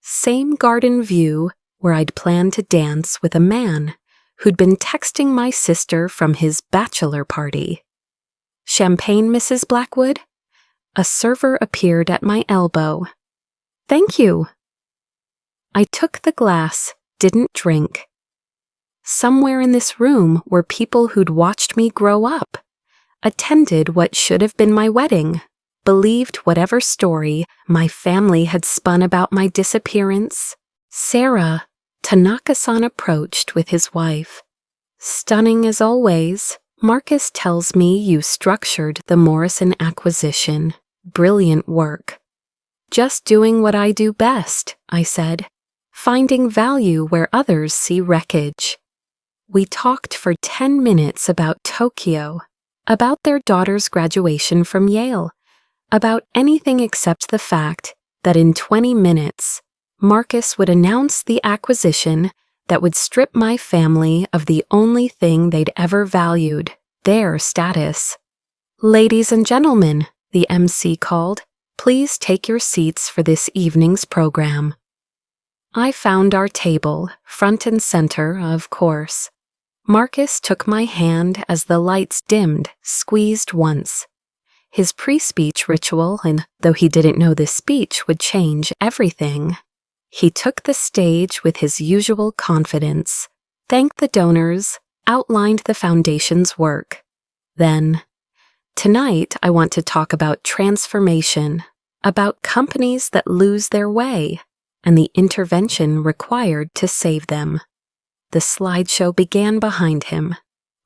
Same garden view where I'd planned to dance with a man who'd been texting my sister from his bachelor party. Champagne, Mrs. Blackwood? A server appeared at my elbow. Thank you. I took the glass, didn't drink. Somewhere in this room were people who'd watched me grow up, attended what should have been my wedding, believed whatever story my family had spun about my disappearance. Sarah, Tanaka-san approached with his wife. Stunning as always, Marcus tells me you structured the Morrison acquisition. Brilliant work. Just doing what I do best, I said. Finding value where others see wreckage. We talked for 10 minutes about Tokyo, about their daughter's graduation from Yale, about anything except the fact that in 20 minutes, Marcus would announce the acquisition that would strip my family of the only thing they'd ever valued, their status. Ladies and gentlemen, the MC called, please take your seats for this evening's program. I found our table, front and center, of course. Marcus took my hand as the lights dimmed, squeezed once. His pre-speech ritual, and though he didn't know this speech would change everything, he took the stage with his usual confidence, thanked the donors, outlined the foundation's work. Then, tonight I want to talk about transformation, about companies that lose their way, and the intervention required to save them. The slideshow began behind him.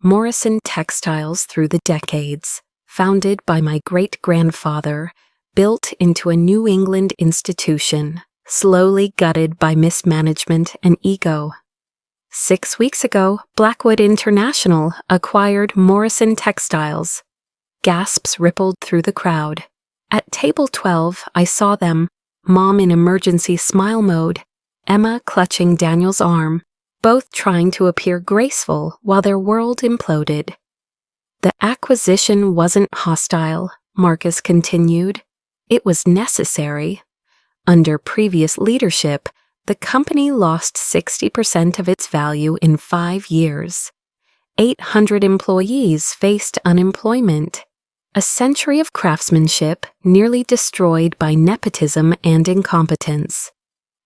Morrison Textiles through the decades, founded by my great-grandfather, built into a New England institution, slowly gutted by mismanagement and ego. 6 weeks ago, Blackwood International acquired Morrison Textiles. Gasps rippled through the crowd. At table 12, I saw them, Mom in emergency smile mode, Emma clutching Daniel's arm, both trying to appear graceful while their world imploded. The acquisition wasn't hostile, Marcus continued. It was necessary. Under previous leadership, the company lost 60% of its value in 5 years. 800 employees faced unemployment. A century of craftsmanship nearly destroyed by nepotism and incompetence.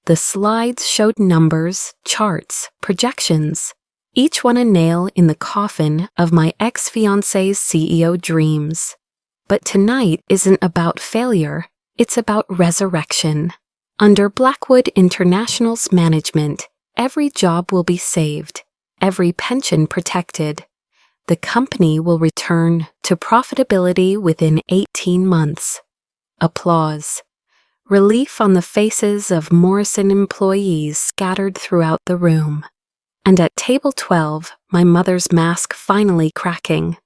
The slides showed numbers, charts, projections, each one a nail in the coffin of my ex-fiancé's CEO dreams. But tonight isn't about failure, it's about resurrection. Under Blackwood International's management, every job will be saved, every pension protected. The company will return to profitability within 18 months. Applause. Relief on the faces of Morrison employees scattered throughout the room. And at table 12, my mother's mask finally cracking.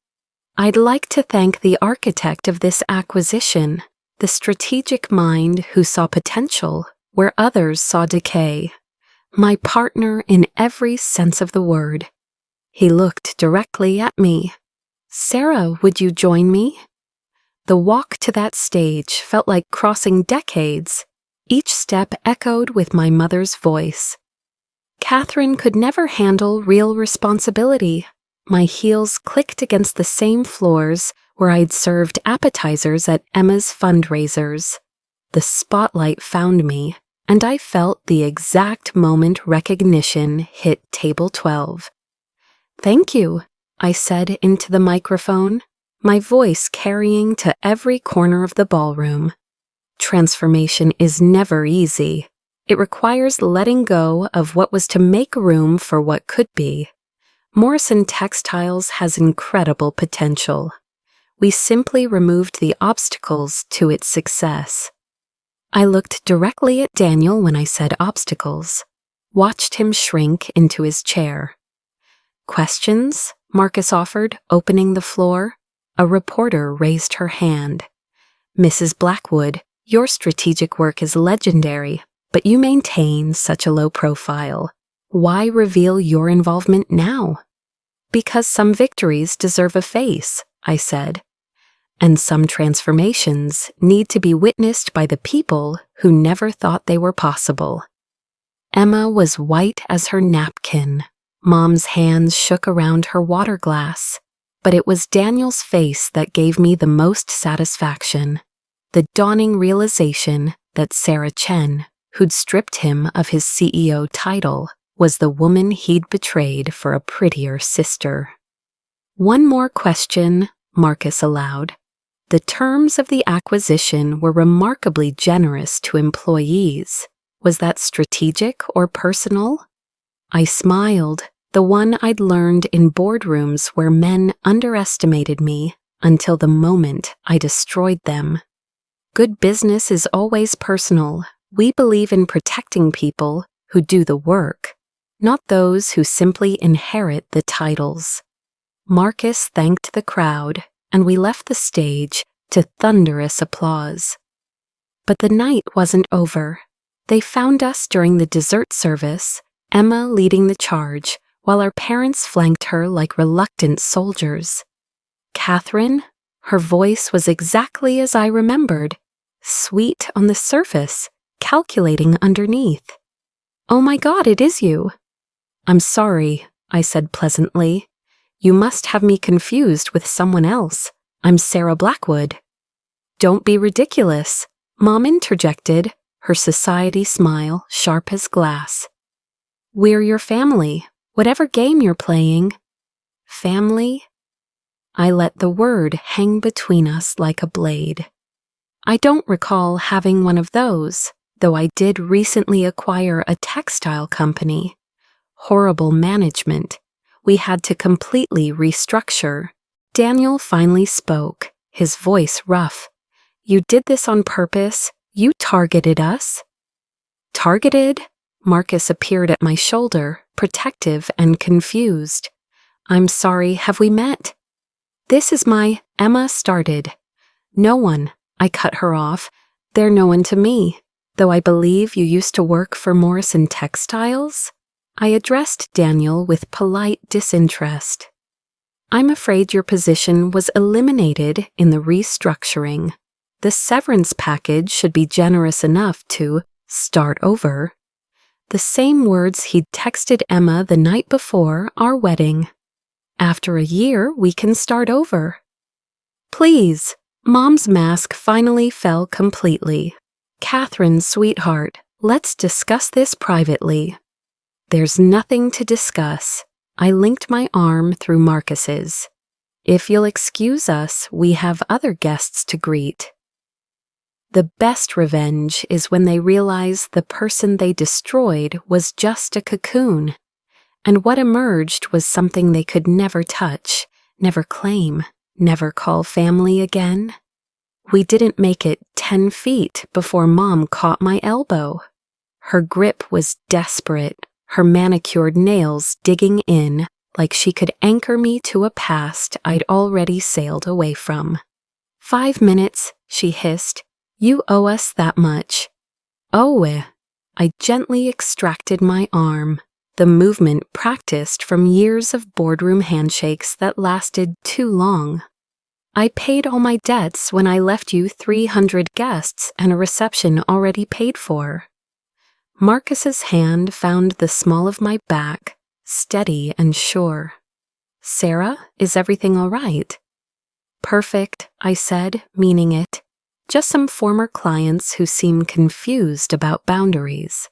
I'd like to thank the architect of this acquisition, the strategic mind who saw potential where others saw decay. My partner in every sense of the word. He looked directly at me. Sarah, would you join me? The walk to that stage felt like crossing decades. Each step echoed with my mother's voice. Catherine could never handle real responsibility. My heels clicked against the same floors where I'd served appetizers at Emma's fundraisers. The spotlight found me, and I felt the exact moment recognition hit table 12. Thank you, I said into the microphone, my voice carrying to every corner of the ballroom. Transformation is never easy. It requires letting go of what was to make room for what could be. Morrison Textiles has incredible potential. We simply removed the obstacles to its success. I looked directly at Daniel when I said obstacles, watched him shrink into his chair. Questions? Marcus offered, opening the floor. A reporter raised her hand. Mrs. Blackwood, your strategic work is legendary, but you maintain such a low profile. Why reveal your involvement now? Because some victories deserve a face, I said. And some transformations need to be witnessed by the people who never thought they were possible. Emma was white as her napkin. Mom's hands shook around her water glass, but it was Daniel's face that gave me the most satisfaction. The dawning realization that Sarah Chen, who'd stripped him of his CEO title, was the woman he'd betrayed for a prettier sister. "One more question," Marcus allowed. The terms of the acquisition were remarkably generous to employees. Was that strategic or personal? I smiled, the one I'd learned in boardrooms where men underestimated me until the moment I destroyed them. Good business is always personal. We believe in protecting people who do the work, not those who simply inherit the titles. Marcus thanked the crowd, and we left the stage to thunderous applause. But the night wasn't over. They found us during the dessert service, Emma leading the charge, while our parents flanked her like reluctant soldiers. Catherine, her voice was exactly as I remembered, sweet on the surface, calculating underneath. "Oh my God, it is you." "I'm sorry," I said pleasantly. "You must have me confused with someone else. I'm Sarah Blackwood." "Don't be ridiculous," Mom interjected, her society smile sharp as glass. "We're your family, whatever game you're playing." Family? I let the word hang between us like a blade. I don't recall having one of those, though I did recently acquire a textile company. Horrible management. We had to completely restructure. Daniel finally spoke, his voice rough. "You did this on purpose? You targeted us?" "Targeted?" Marcus appeared at my shoulder, protective and confused. "I'm sorry, have we met?" "This is my—" Emma started. "No one," I cut her off. "They're no one to me, though I believe you used to work for Morrison Textiles?" I addressed Daniel with polite disinterest. "I'm afraid your position was eliminated in the restructuring. The severance package should be generous enough to start over." The same words he'd texted Emma the night before our wedding. "After a year, we can start over." "Please." Mom's mask finally fell completely. "Catherine, sweetheart, let's discuss this privately." "There's nothing to discuss." I linked my arm through Marcus's. "If you'll excuse us, we have other guests to greet." The best revenge is when they realize the person they destroyed was just a cocoon, and what emerged was something they could never touch, never claim, never call family again. We didn't make it 10 feet before Mom caught my elbow. Her grip was desperate, her manicured nails digging in like she could anchor me to a past I'd already sailed away from. "5 minutes," she hissed. "You owe us that much." "Oh." I gently extracted my arm, the movement practiced from years of boardroom handshakes that lasted too long. "I paid all my debts when I left you 300 guests and a reception already paid for." Marcus's hand found the small of my back, steady and sure. "Sarah, is everything all right?" "Perfect," I said, meaning it. Just some former clients who seem confused about boundaries.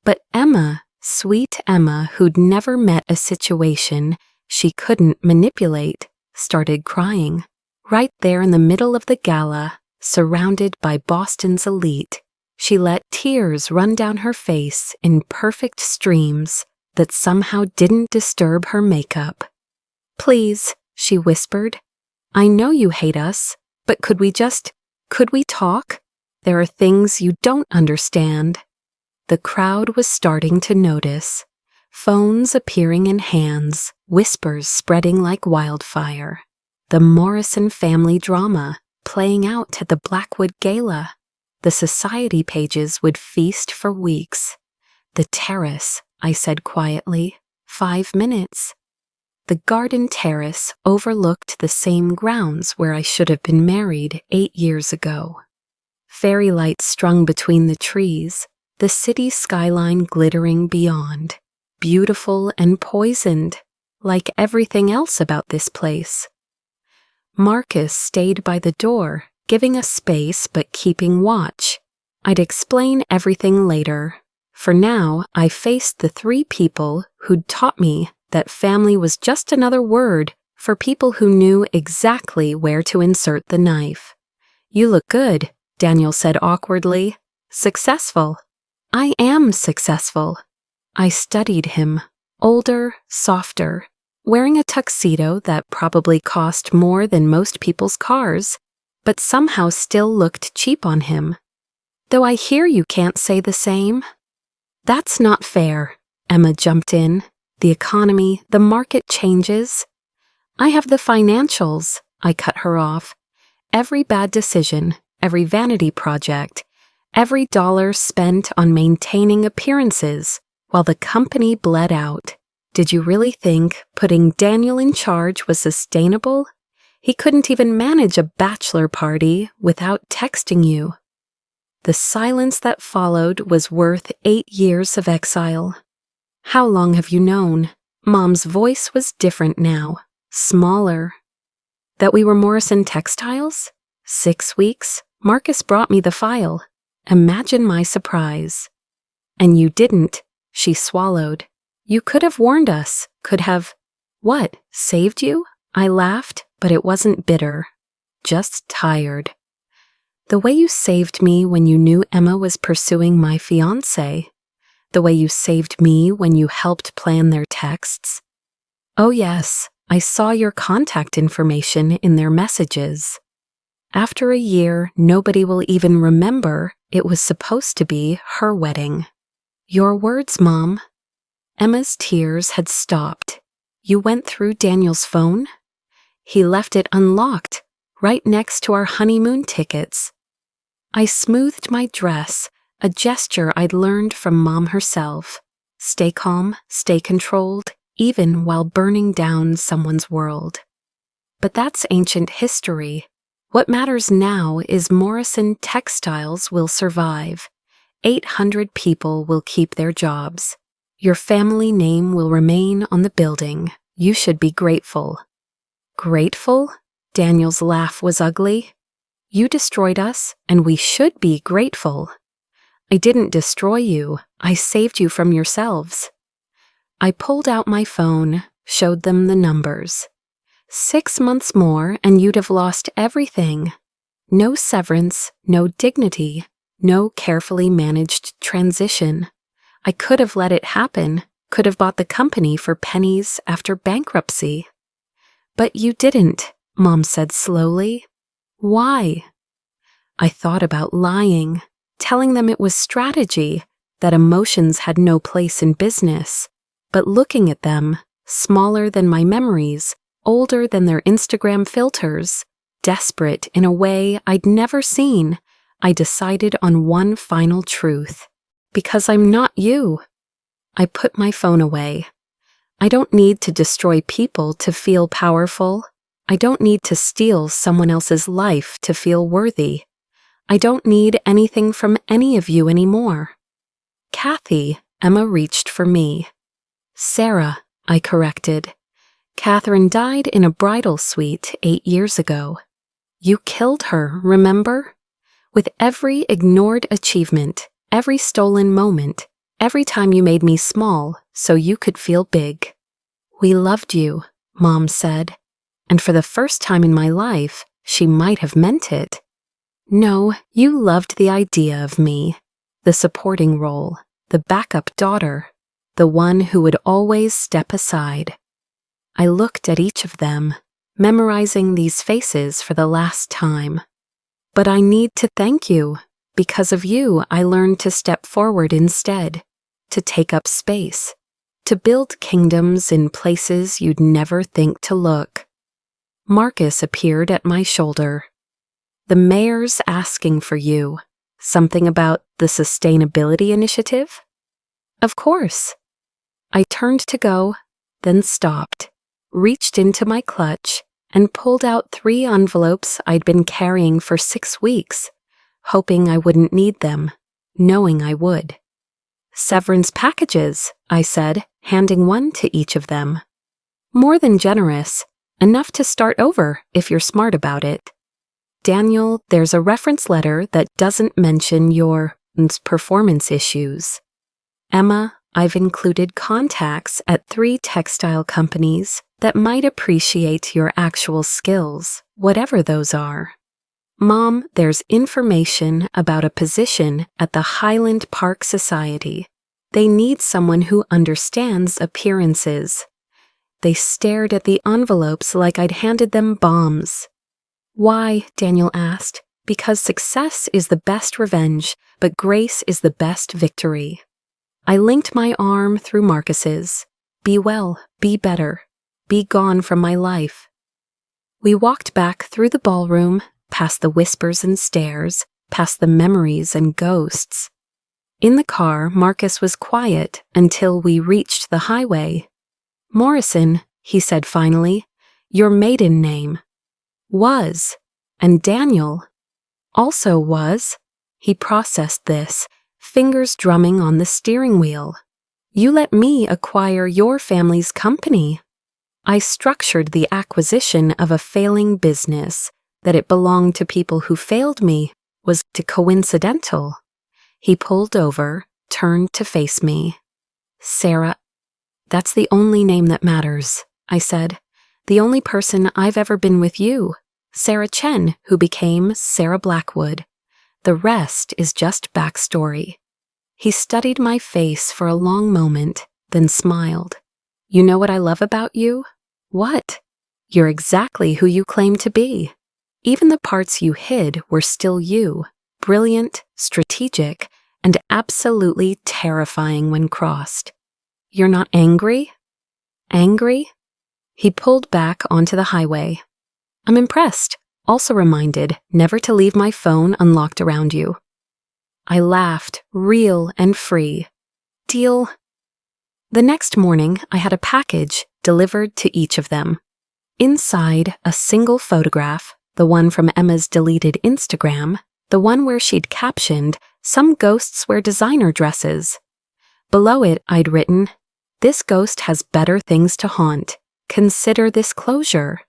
But Emma, sweet Emma, who'd never met a situation she couldn't manipulate, started crying. Right there in the middle of the gala, surrounded by Boston's elite, she let tears run down her face in perfect streams that somehow didn't disturb her makeup. "Please," she whispered, "I know you hate us, but could we talk? There are things you don't understand." The crowd was starting to notice. Phones appearing in hands, whispers spreading like wildfire. The Morrison family drama playing out at the Blackwood Gala. The society pages would feast for weeks. "The terrace," I said quietly. 5 minutes. the garden terrace overlooked the same grounds where I should have been married 8 years ago. Fairy lights strung between the trees, the city skyline glittering beyond, beautiful and poisoned, like everything else about this place. Marcus stayed by the door, giving us space but keeping watch. I'd explain everything later. For now, I faced the 3 people who'd taught me that family was just another word for people who knew exactly where to insert the knife. "You look good," Daniel said awkwardly. "Successful." "I am successful." I studied him, older, softer, wearing a tuxedo that probably cost more than most people's cars, but somehow still looked cheap on him. "Though I hear you can't say the same." "That's not fair," Emma jumped in. "The economy, the market changes." "I have the financials," I cut her off. "Every bad decision, every vanity project, every dollar spent on maintaining appearances while the company bled out. Did you really think putting Daniel in charge was sustainable? He couldn't even manage a bachelor party without texting you." The silence that followed was worth 8 years of exile. "How long have you known?" Mom's voice was different now, smaller. "That we were Morrison Textiles?" 6 weeks. Marcus brought me the file. Imagine my surprise. "And you didn't," she swallowed. "You could have warned us, could have—" "What, saved you?" I laughed, but it wasn't bitter. Just tired. "The way you saved me when you knew Emma was pursuing my fiancé. The way you saved me when you helped plan their texts. Oh yes, I saw your contact information in their messages. After a year, nobody will even remember it was supposed to be her wedding." "Your words, Mom." Emma's tears had stopped. "You went through Daniel's phone?" "He left it unlocked, right next to our honeymoon tickets." I smoothed my dress, a gesture I'd learned from Mom herself. Stay calm, stay controlled, even while burning down someone's world. But that's ancient history. What matters now is Morrison Textiles will survive. 800 people will keep their jobs. Your family name will remain on the building. You should be grateful." "Grateful?" Daniel's laugh was ugly. "You destroyed us, and we should be grateful." "I didn't destroy you. I saved you from yourselves." I pulled out my phone, showed them the numbers. 6 months more, and you'd have lost everything. No severance, no dignity, no carefully managed transition. I could have let it happen, could have bought the company for pennies after bankruptcy. "But you didn't," Mom said slowly. "Why?" I thought about lying, telling them it was strategy, that emotions had no place in business. But looking at them, smaller than my memories, older than their Instagram filters, desperate in a way I'd never seen, I decided on one final truth. Because I'm not you. I put my phone away. I don't need to destroy people to feel powerful. I don't need to steal someone else's life to feel worthy. I don't need anything from any of you anymore. "Kathy," Emma reached for me. "Sarah," I corrected. "Catherine died in a bridal suite 8 years ago. You killed her, remember? With every ignored achievement, every stolen moment, every time you made me small so you could feel big." "We loved you," Mom said, and for the first time in my life, she might have meant it. "No, you loved the idea of me, the supporting role, the backup daughter, the one who would always step aside." I looked at each of them, memorizing these faces for the last time. "But I need to thank you. Because of you, I learned to step forward instead, to take up space, to build kingdoms in places you'd never think to look." Marcus appeared at my shoulder. "The mayor's asking for you. Something about the sustainability initiative?" "Of course." I turned to go, then stopped. reached into my clutch, and pulled out 3 envelopes I'd been carrying for 6 weeks, hoping I wouldn't need them, knowing I would. "Severance packages," I said, handing one to each of them. "More than generous, enough to start over if you're smart about it. Daniel, there's a reference letter that doesn't mention your performance issues. Emma, I've included contacts at 3 textile companies that might appreciate your actual skills, whatever those are. Mom, there's information about a position at the Highland Park Society. They need someone who understands appearances." They stared at the envelopes like I'd handed them bombs. "Why?" Daniel asked. "Because success is the best revenge, but grace is the best victory." I linked my arm through Marcus's. "Be well, be better, be gone from my life." We walked back through the ballroom, past the whispers and stares, past the memories and ghosts. In the car, Marcus was quiet until we reached the highway. "Morrison," he said finally, "your maiden name." "Was. And Daniel." "Also was." He processed this, fingers drumming on the steering wheel. "You let me acquire your family's company." I structured the acquisition of a failing business. That it belonged to people who failed me was too coincidental. He pulled over, turned to face me. "Sarah, that's the only name that matters," I said. "The only person I've ever been with you, Sarah Chen, who became Sarah Blackwood. The rest is just backstory." He studied my face for a long moment, then smiled. "You know what I love about you?" "What?" "You're exactly who you claim to be. Even the parts you hid were still you, brilliant, strategic, and absolutely terrifying when crossed. You're not angry?" "Angry?" He pulled back onto the highway. "I'm impressed, also reminded never to leave my phone unlocked around you." I laughed, real and free. "Deal?" The next morning, I had a package delivered to each of them. Inside, a single photograph, the one from Emma's deleted Instagram, the one where she'd captioned, "Some ghosts wear designer dresses." Below it, I'd written, "This ghost has better things to haunt. Consider this closure."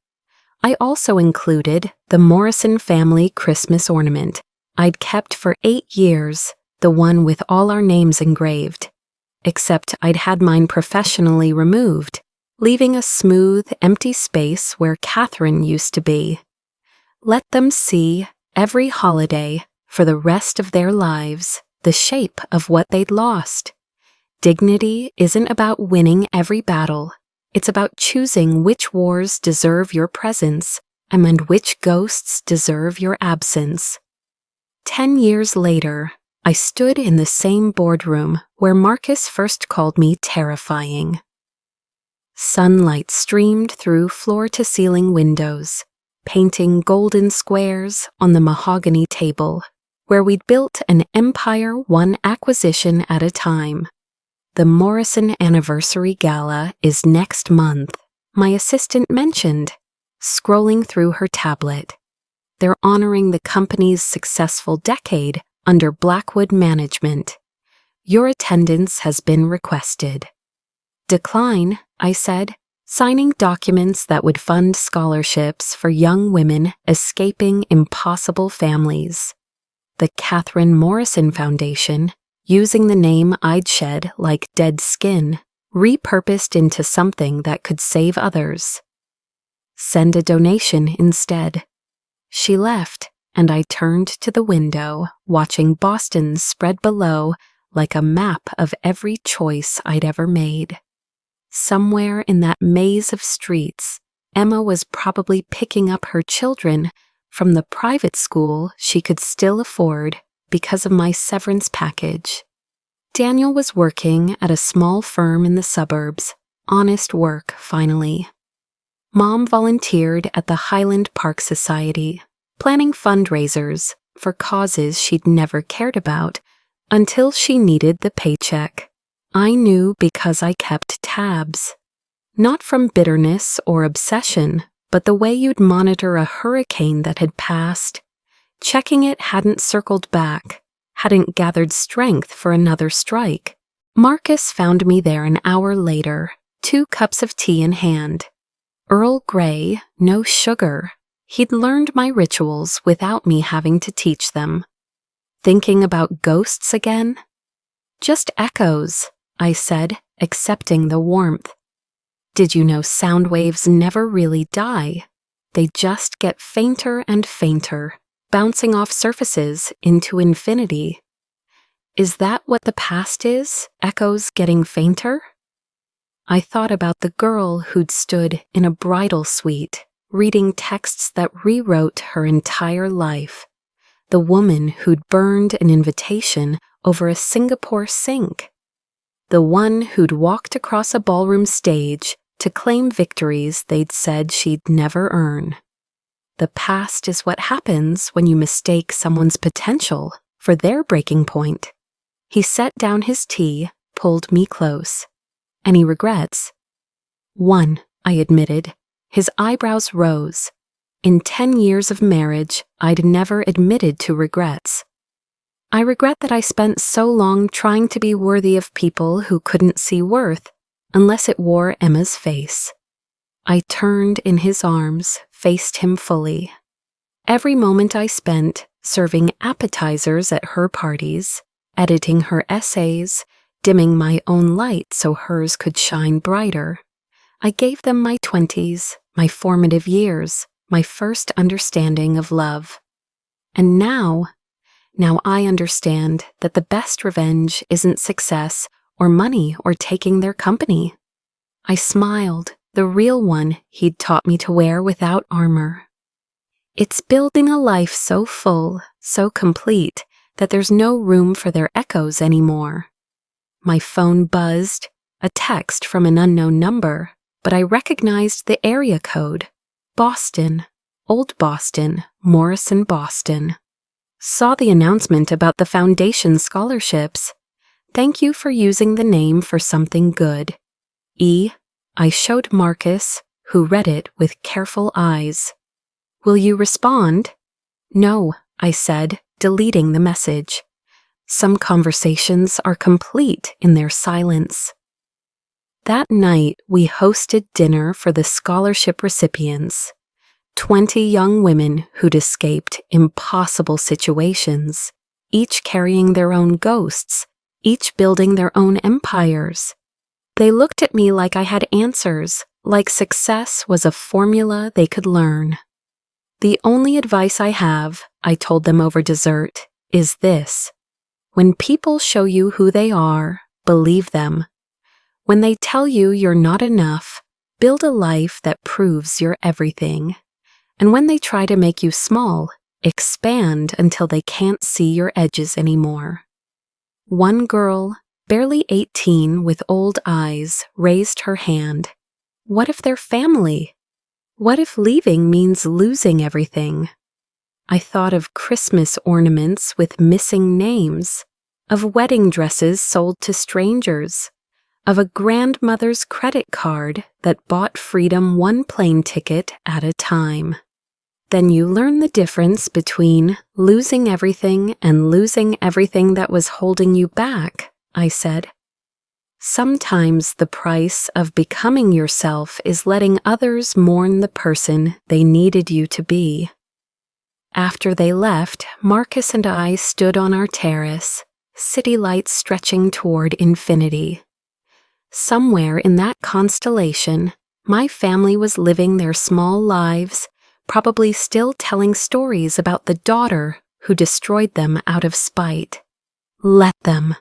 I also included the Morrison family Christmas ornament I'd kept for 8 years, the one with all our names engraved. Except I'd had mine professionally removed, leaving a smooth, empty space where Catherine used to be. Let them see, every holiday, for the rest of their lives, the shape of what they'd lost. Dignity isn't about winning every battle. It's about choosing which wars deserve your presence and which ghosts deserve your absence. 10 years later, I stood in the same boardroom where Marcus first called me terrifying. Sunlight streamed through floor-to-ceiling windows, painting golden squares on the mahogany table, where we'd built an empire one acquisition at a time. "The Morrison Anniversary Gala is next month," my assistant mentioned, scrolling through her tablet. "They're honoring the company's successful decade under Blackwood management. Your attendance has been requested." "Decline," I said, signing documents that would fund scholarships for young women escaping impossible families. The Catherine Morrison Foundation, using the name I'd shed like dead skin, repurposed into something that could save others. "Send a donation instead." She left, and I turned to the window, watching Boston spread below like a map of every choice I'd ever made. Somewhere in that maze of streets, Emma was probably picking up her children from the private school she could still afford because of my severance package. Daniel was working at a small firm in the suburbs, honest work, finally. Mom volunteered at the Highland Park Society, planning fundraisers for causes she'd never cared about until she needed the paycheck. I knew because I kept tabs. Not from bitterness or obsession, but the way you'd monitor a hurricane that had passed, checking it hadn't circled back, hadn't gathered strength for another strike. Marcus found me there an hour later, 2 cups of tea in hand. Earl Grey, no sugar. He'd learned my rituals without me having to teach them. Thinking about ghosts again? Just echoes, I said, accepting the warmth. Did you know sound waves never really die? They just get fainter and fainter, bouncing off surfaces into infinity. Is that what the past is? Echoes getting fainter? I thought about the girl who'd stood in a bridal suite, reading texts that rewrote her entire life. The woman who'd burned an invitation over a Singapore sink. The one who'd walked across a ballroom stage to claim victories they'd said she'd never earn. The past is what happens when you mistake someone's potential for their breaking point. He set down his tea, pulled me close. Any regrets? One, I admitted. His eyebrows rose. In 10 years of marriage, I'd never admitted to regrets. I regret that I spent so long trying to be worthy of people who couldn't see worth unless it wore Emma's face. I turned in his arms, faced him fully. Every moment I spent serving appetizers at her parties, editing her essays, dimming my own light so hers could shine brighter. I gave them my 20s, my formative years, my first understanding of love. And now I understand that the best revenge isn't success or money or taking their company. I smiled, the real one he'd taught me to wear without armor. It's building a life so full, so complete, that there's no room for their echoes anymore. My phone buzzed, a text from an unknown number, but I recognized the area code. Boston, Old Boston, Morrison, Boston. Saw the announcement about the foundation scholarships. Thank you for using the name for something good. I showed Marcus, who read it with careful eyes. Will you respond? No, I said, deleting the message. Some conversations are complete in their silence. That night, we hosted dinner for the scholarship recipients. 20 young women who'd escaped impossible situations, each carrying their own ghosts, each building their own empires. They looked at me like I had answers, like success was a formula they could learn. The only advice I have, I told them over dessert, is this. When people show you who they are, believe them. When they tell you you're not enough, build a life that proves you're everything. And when they try to make you small, expand until they can't see your edges anymore. One girl, barely 18 with old eyes, raised her hand. What if they're family? What if leaving means losing everything? I thought of Christmas ornaments with missing names, of wedding dresses sold to strangers, of a grandmother's credit card that bought freedom one plane ticket at a time. Then you learn the difference between losing everything and losing everything that was holding you back, I said. Sometimes the price of becoming yourself is letting others mourn the person they needed you to be. After they left, Marcus and I stood on our terrace, city lights stretching toward infinity. Somewhere in that constellation, my family was living their small lives, probably still telling stories about the daughter who destroyed them out of spite. Let them.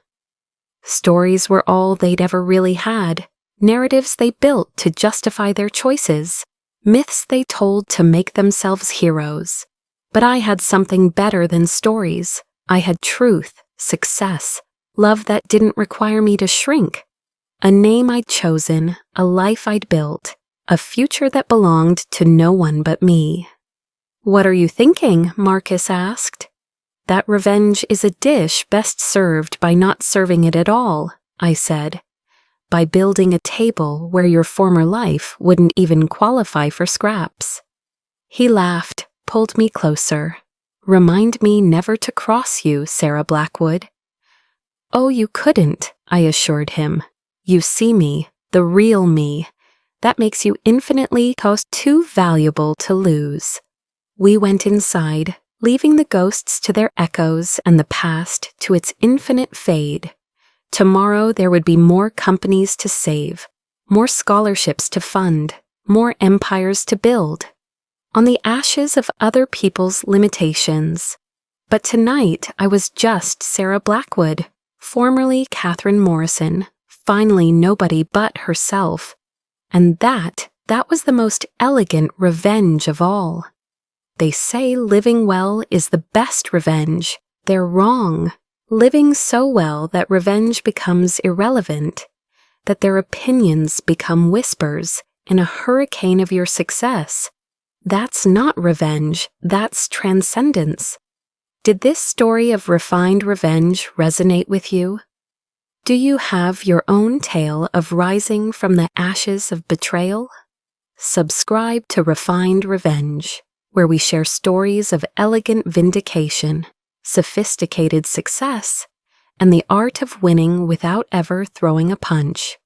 Stories were all they'd ever really had, narratives they built to justify their choices, myths they told to make themselves heroes. But I had something better than stories. I had truth, success, love that didn't require me to shrink. A name I'd chosen, a life I'd built, a future that belonged to no one but me. What are you thinking? Marcus asked. That revenge is a dish best served by not serving it at all, I said. by building a table where your former life wouldn't even qualify for scraps. He laughed, pulled me closer. Remind me never to cross you, Sarah Blackwood. Oh, you couldn't, I assured him. You see me, the real me. That makes you infinitely too valuable to lose. We went inside, leaving the ghosts to their echoes and the past to its infinite fade. Tomorrow there would be more companies to save, more scholarships to fund, more empires to build, on the ashes of other people's limitations. But tonight I was just Sarah Blackwood, formerly Catherine Morrison, finally nobody but herself. And that was the most elegant revenge of all. They say living well is the best revenge. They're wrong. Living so well that revenge becomes irrelevant, that their opinions become whispers in a hurricane of your success. That's not revenge, that's transcendence. Did this story of refined revenge resonate with you? Do you have your own tale of rising from the ashes of betrayal? Subscribe to Refined Revenge, where we share stories of elegant vindication, sophisticated success, and the art of winning without ever throwing a punch.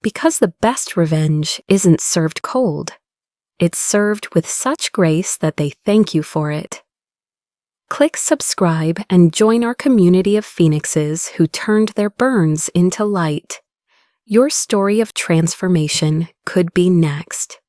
Because the best revenge isn't served cold. It's served with such grace that they thank you for it. Click subscribe and join our community of phoenixes who turned their burns into light. Your story of transformation could be next.